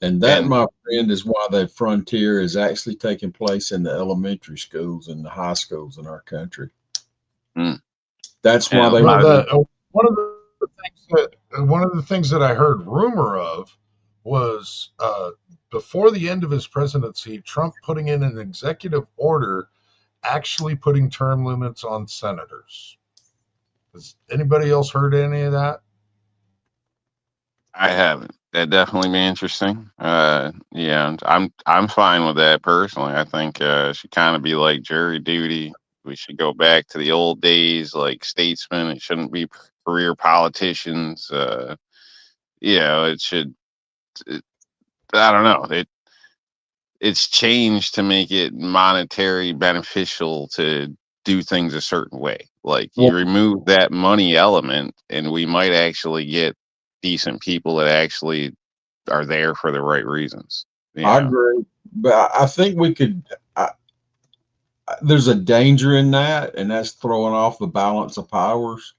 And that, And my friend, is why the frontier is actually taking place in the elementary schools and the high schools in our country. mm, That's and why a they lot want of to. One of the things that I heard rumor of was before the end of his presidency, Trump putting in an executive order actually putting term limits on senators. Has anybody else heard any of that? I haven't. That'd definitely be interesting. Yeah, I'm fine with that personally. I think it should kind of be like jury duty. We should go back to the old days, like statesmen. It shouldn't be career politicians. It should. It, I don't know. It's changed to make it monetary beneficial to do things a certain way. Like you Well, remove that money element, and we might actually get decent people that actually are there for the right reasons. I agree, but I think we could. There's a danger in that, and that's throwing off the balance of powers.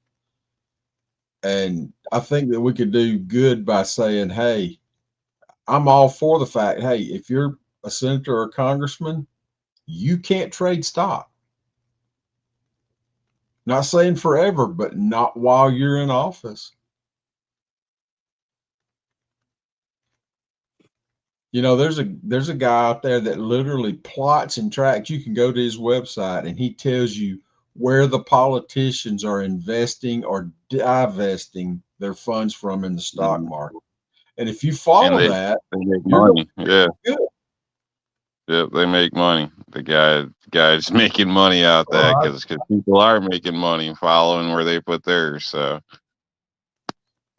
And I think that we could do good by saying, "Hey, I'm all for the fact. Hey, if you're a senator or a congressman, you can't trade stock. Not saying forever, but not while you're in office." There's a guy out there that literally plots and tracks. You can go to his website and he tells you where the politicians are investing or divesting their funds from in the stock market. And if you And follow that, they make you're going money. Yeah. to be good. Yeah, they make money. The guy's making money out Well, that because people are making money following where they put theirs. So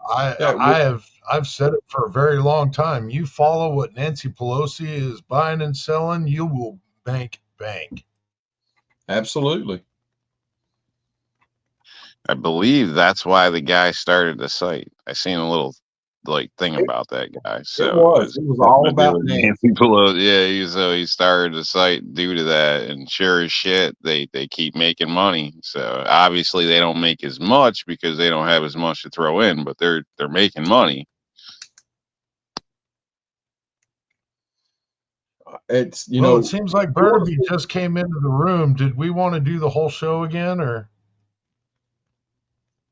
I Yeah, I have I've said it for a very long time. You follow what Nancy Pelosi is buying and selling, you will bank. absolutely. I believe that's why the guy started the site. I seen a little like thing It, about that guy. it So was. it's It was something all to do about with Nancy. Nancy Pelosi. Yeah, he started the site due to that, and sure as shit, they keep making money. So obviously they don't make as much because they don't have as much to throw in, but they're making money. It's, Well, it seems like Burnaby just came into the room. Did we want to do the whole show again, or?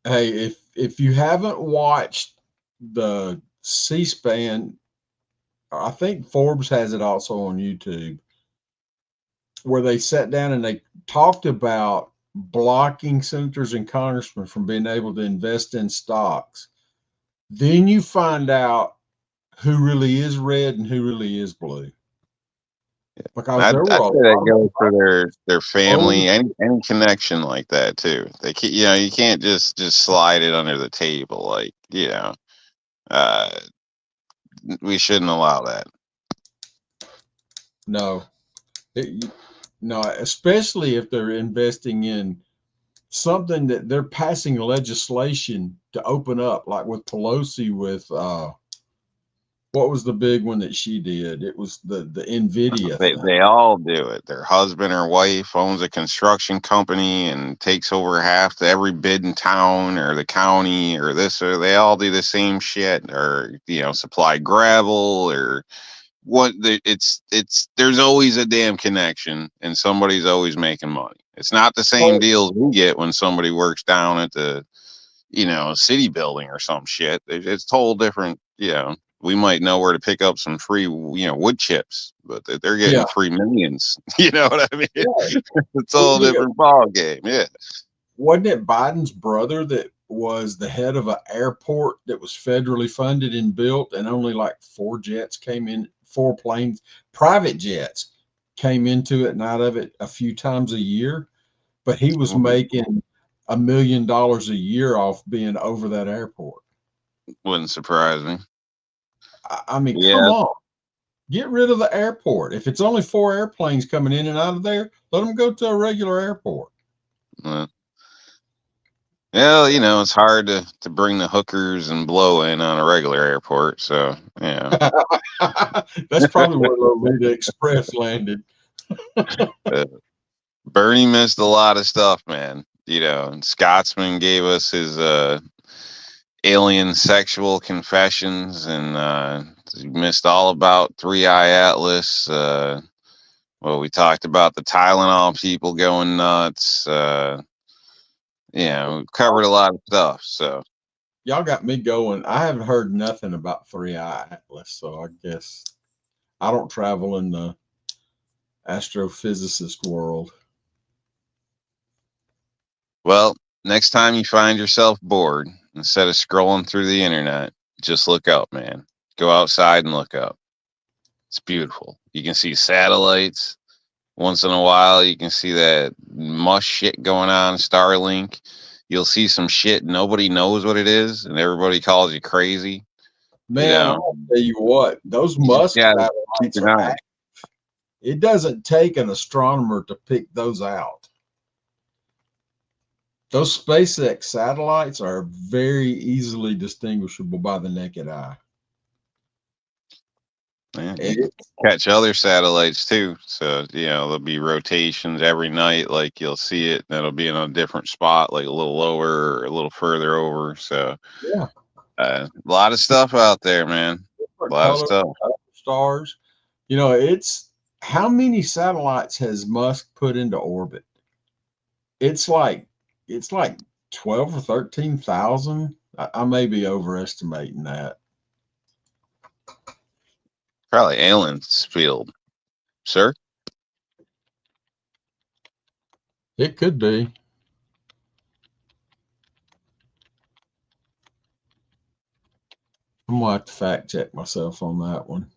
hey, if you haven't watched the C-SPAN, I think Forbes has it also on YouTube, where they sat down and they talked about blocking senators and congressmen from being able to invest in stocks. Then you find out who really is red and who really is blue. Because I'd there say were a that lot goes for their of family, any connection like that too. They can't, you can't just slide it under the table. Like, uh, we shouldn't allow that. no, no, especially if they're investing in something that they're passing legislation to open up, like with Pelosi with what was the big one that she did? It was the Nvidia They thing. they all do it. Their husband or wife owns a construction company and takes over half to every bid in town or the county or this, or they all do the same shit, or supply gravel or it's there's always a damn connection and somebody's always making money. It's not the same Oh, deals we get when somebody works down at the city building or some shit. It's total different. We might know where to pick up some free wood chips, but they're yeah, getting free millions. You know what I mean? yeah. It's Well, all you a look at, different ball game. Yeah. wasn't it Biden's brother that was the head of an airport that was federally funded and built, and only like four planes, private jets came into it and out of it a few times a year, but he was making $1 million a year off being over that airport. Wouldn't surprise me. I mean, come Yeah. on, get rid of the airport. If it's only four airplanes coming in and out of there, let them go to a regular airport. Well, it's hard to bring the hookers and blow in on a regular airport. So, yeah. That's probably where Lolita Express landed. Uh, Bernie missed a lot of stuff, man. And Scotsman gave us his alien sexual confessions, and he missed all about Three Eye Atlas. Well, we talked about the Tylenol people going nuts. We covered a lot of stuff. So, Y'all got me going. I haven't heard nothing about Three Eye Atlas, so I guess I don't travel in the astrophysicist world. well, next time you find yourself bored, instead of scrolling through the internet, just look up, man. Go outside and look up. It's beautiful. You can see satellites. Once in a while, you can see that mush shit going on, Starlink. You'll see some shit nobody knows what it is, and everybody calls you crazy. Man, I'll tell you what, those You just Musk gotta keep satellites an are eye. active. It doesn't take an astronomer to pick those out. Those SpaceX satellites are very easily distinguishable by the naked eye. Man, you can catch other satellites too. So, there'll be rotations every night. Like you'll see it, and it'll be in a different spot, like a little lower or a little further over. So, Yeah, a lot of stuff out there, man. A different lot of colors, stuff. stars. It's how many satellites has Musk put into orbit? It's like it's like 12 or 13,000. I may be overestimating that. Probably aliens field, sir. It could be. I'm gonna have to fact check myself on that one.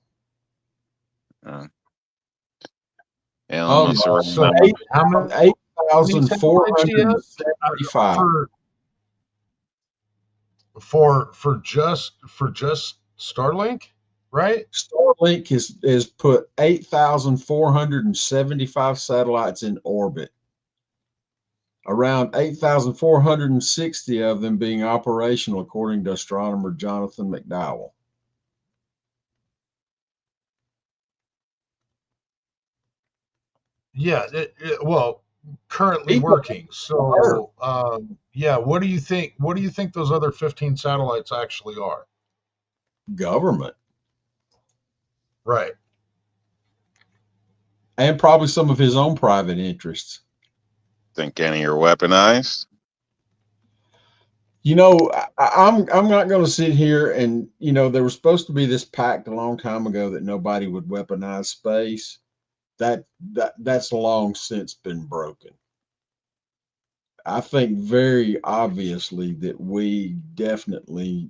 Alan must have read So that. how many 8,475. for just Starlink, right? Starlink has put 8,475 satellites in orbit. Around 8,460 of them being operational, according to astronomer Jonathan McDowell. Yeah, well, currently working. So, yeah, what do you think? What do you think those other 15 satellites actually are? Government. Right. And probably some of his own private interests. Think any are weaponized? You know, I'm not going to sit here and, you know, there was supposed to be this pact a long time ago that nobody would weaponize space. That's long since been broken. I think very obviously that we definitely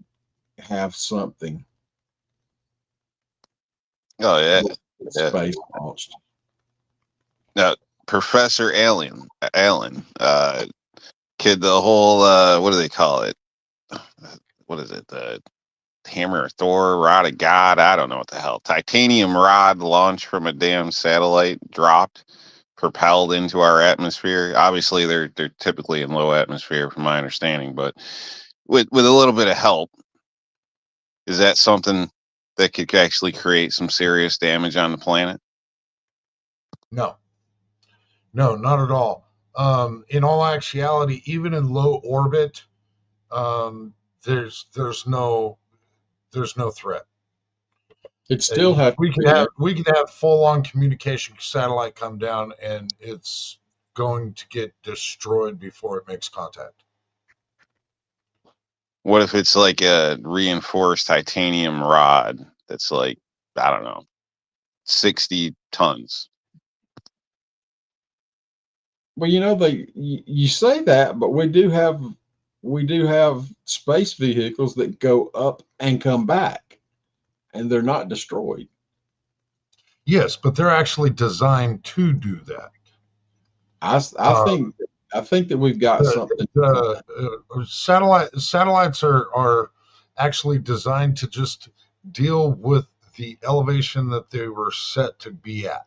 have something. Oh yeah, space launched. Now, Professor Allen, kid, the whole what do they call it? What is it? The Hammer of Thor, Rod of God? I don't know what the hell. Titanium rod launched from a damn satellite, dropped, propelled into our atmosphere. Obviously, they're typically in low atmosphere, from my understanding, but with a little bit of help, is that something that could actually create some serious damage on the planet? No, not at all. In all actuality, even in low orbit, there's no threat. It still have we could have full on communication satellite come down and it's going to get destroyed before it makes contact. What if it's like a reinforced titanium rod that's like, I don't know, 60 tons? Well, you know, you say that, but we do have space vehicles that go up and come back, and they're not destroyed. Yes, but they're actually designed to do that. I think that we've got something. Satellites are actually designed to just deal with the elevation that they were set to be at.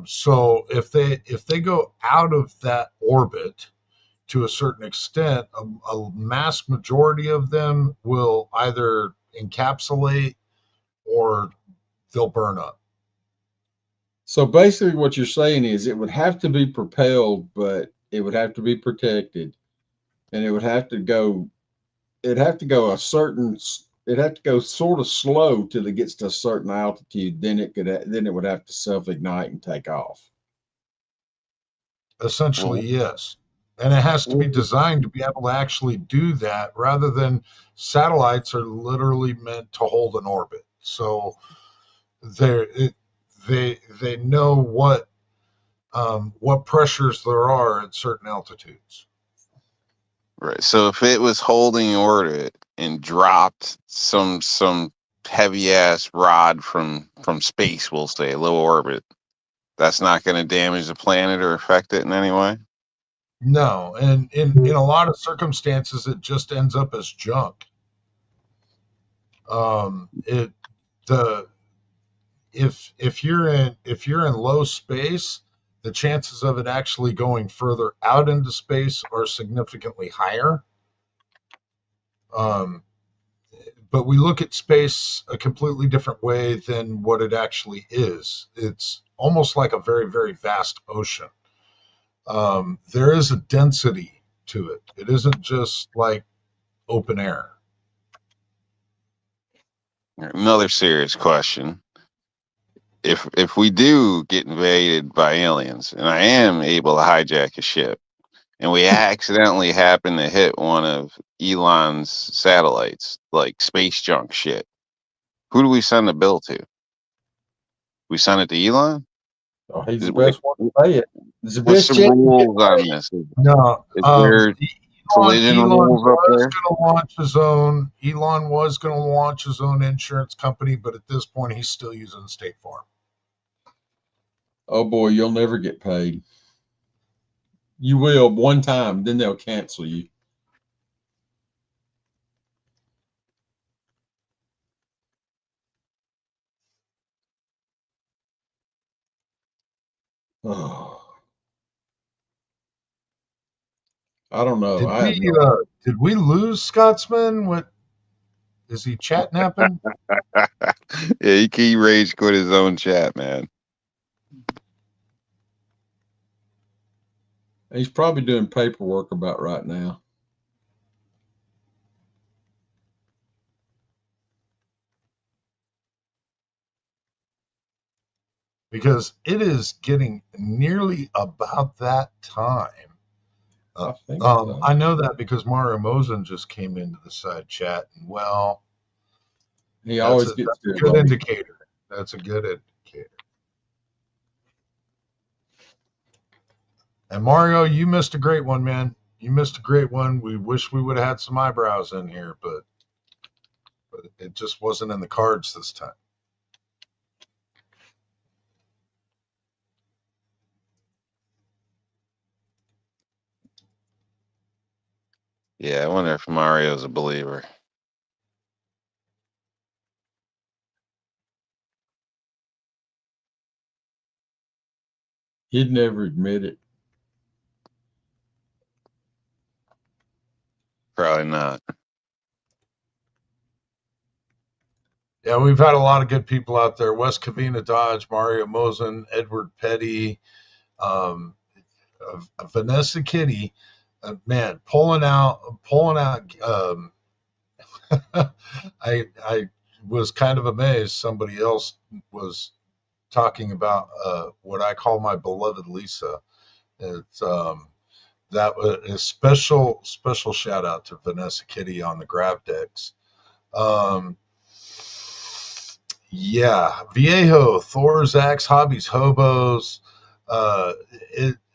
So if they go out of that orbit to a certain extent, a mass majority of them will either encapsulate or they'll burn up. So basically, what you're saying is it would have to be propelled, but it would have to be protected, and it would have to go. It'd have to go It'd have to go sort of slow till it gets to a certain altitude. Then it would have to self ignite and take off. Essentially, yes. And it has to be designed to be able to actually do that rather than satellites are literally meant to hold an orbit. So they know what pressures there are at certain altitudes. Right. So if it was holding orbit and dropped some heavy ass rod from space, we'll say low orbit, that's not going to damage the planet or affect it in any way? No, and in a lot of circumstances, it just ends up as junk. If you're in low space, the chances of it actually going further out into space are significantly higher. But we look at space a completely different way than what it actually is. It's almost like a very, very vast ocean. There is a density to it. It isn't just like open air. Another serious question. If we do get invaded by aliens and I am able to hijack a ship and we accidentally happen to hit one of Elon's satellites, like space junk shit, who do we send the bill to? We send it to Elon? Oh, he's the best one to pay it. What's the rules on this? No, collision rules up there? Elon was going to launch his own insurance company, but at this point, he's still using State Farm. Oh boy, you'll never get paid. You will one time, then they'll cancel you. Oh. I don't know. Did we lose Scotsman? What is he chat napping? Yeah, he rage quit his own chat, man. He's probably doing paperwork about right now. Because it is getting nearly about that time. I think so. I know that because Mario Mosen just came into the side chat, and well, he always gets a good indicator. That's a good indicator. And Mario, you missed a great one, man. You missed a great one. We wish we would have had some eyebrows in here, but it just wasn't in the cards this time. Yeah, I wonder if Mario's a believer. He'd never admit it. Probably not. Yeah, we've had a lot of good people out there. Wes Covina Dodge, Mario Mosen, Edward Petty, Vanessa Kitty, man, pulling out. I was kind of amazed. Somebody else was talking about what I call my beloved Lisa. It's that was a special shout out to Vanessa Kitty on the grab decks. Yeah, Viejo, Thor's Axe, Hobbies, Hobos.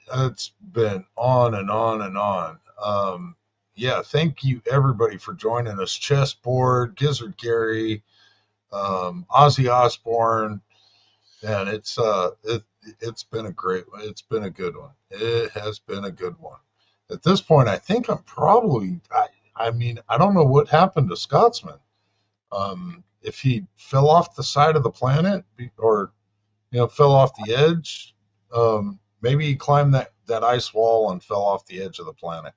It's been on and on and on. Yeah, thank you everybody for joining us. Chessboard, Gizzard Gary, Ozzy Osbourne, and it's been a great one. It's been a good one. It has been a good one. At this point, I think I'm probably. I mean, I don't know what happened to Scotsman. If he fell off the side of the planet, or fell off the edge, maybe he climbed that ice wall and fell off the edge of the planet.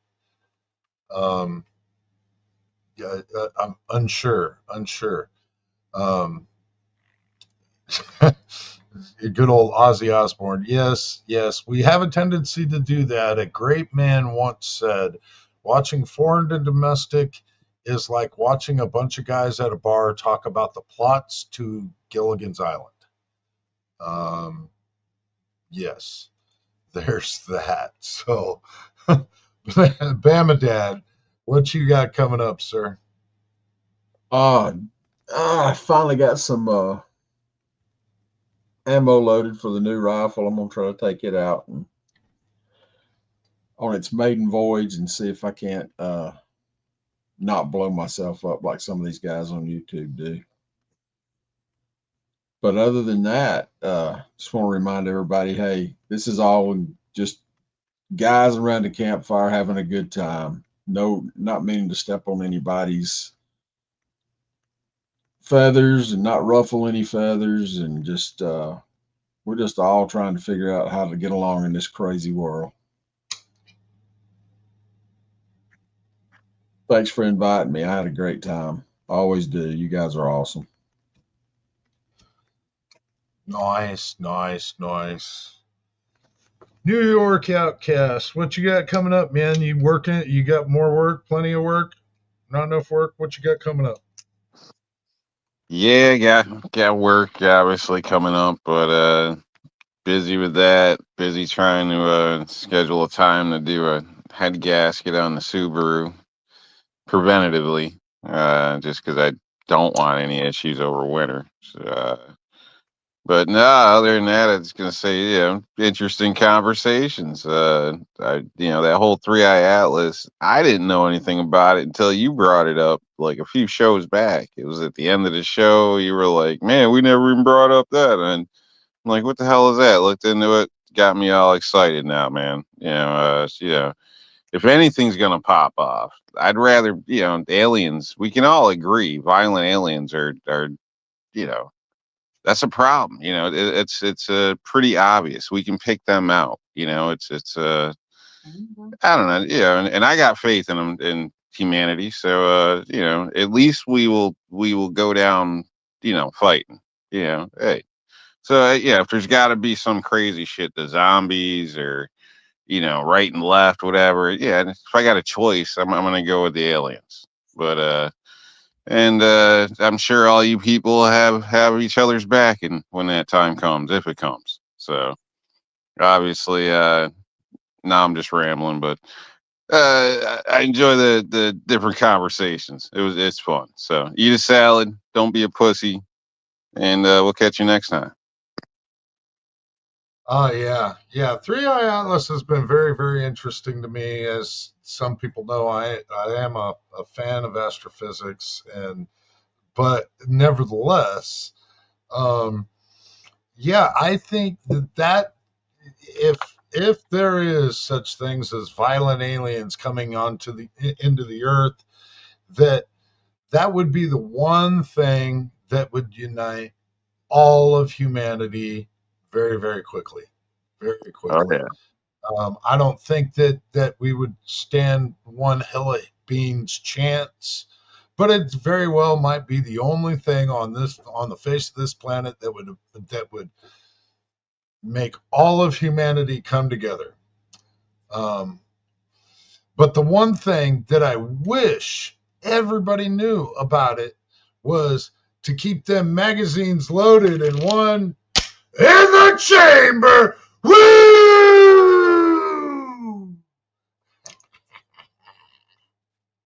Yeah, I'm unsure. Good old Ozzy Osbourne. Yes, we have a tendency to do that. A great man once said, watching foreign and domestic is like watching a bunch of guys at a bar talk about the plots to Gilligan's Island. Yes, there's that. So, Bama Dad, what you got coming up, sir? I finally got some ammo loaded for the new rifle. I'm gonna try to take it out on its maiden voyage and see if I can't not blow myself up like some of these guys on YouTube do. But other than that, just want to remind everybody, hey, this is all just guys around the campfire having a good time. No, not meaning to step on anybody's feathers and not ruffle any feathers, and just we're just all trying to figure out how to get along in this crazy world. Thanks for inviting me. I had a great time. I always do. You guys are awesome. Nice. New York Outcast, what you got coming up, man? You working? You got more work? Plenty of work? Not enough work? What you got coming up? Yeah, got work obviously coming up, but busy with that. Busy trying to schedule a time to do a head gasket on the Subaru preventatively, just because I don't want any issues over winter. So, But no, other than that, I was gonna say, interesting conversations. That whole 3-Eye Atlas, I didn't know anything about it until you brought it up like a few shows back. It was at the end of the show. You were like, "Man, we never even brought up that," and I'm like, "What the hell is that?" Looked into it, got me all excited now, man. If anything's gonna pop off, I'd rather, aliens. We can all agree, violent aliens are, you know that's a problem. It's pretty obvious. We can pick them out. I don't know. And I got faith in them, in humanity. So at least we will go down, fighting. Hey. So if there's got to be some crazy shit, the zombies or right and left, whatever. Yeah, and if I got a choice, I'm gonna go with the aliens. But I'm sure all you people have each other's back, and when that time comes, if it comes. So obviously, now I'm just rambling, but I enjoy the different conversations. It's fun. So eat a salad, don't be a pussy, and we'll catch you next time. Oh yeah. 3-Eye Atlas has been very, very interesting to me. As some people know, I am a fan of astrophysics, but nevertheless, I think that if there is such things as violent aliens coming into the earth, that would be the one thing that would unite all of humanity very, very quickly. Very Oh quickly. yeah. I don't think that we would stand one hill of beans chance, but it very well might be the only thing on the face of this planet that would make all of humanity come together. But the one thing that I wish everybody knew about it was to keep them magazines loaded and one in the chamber. Woo!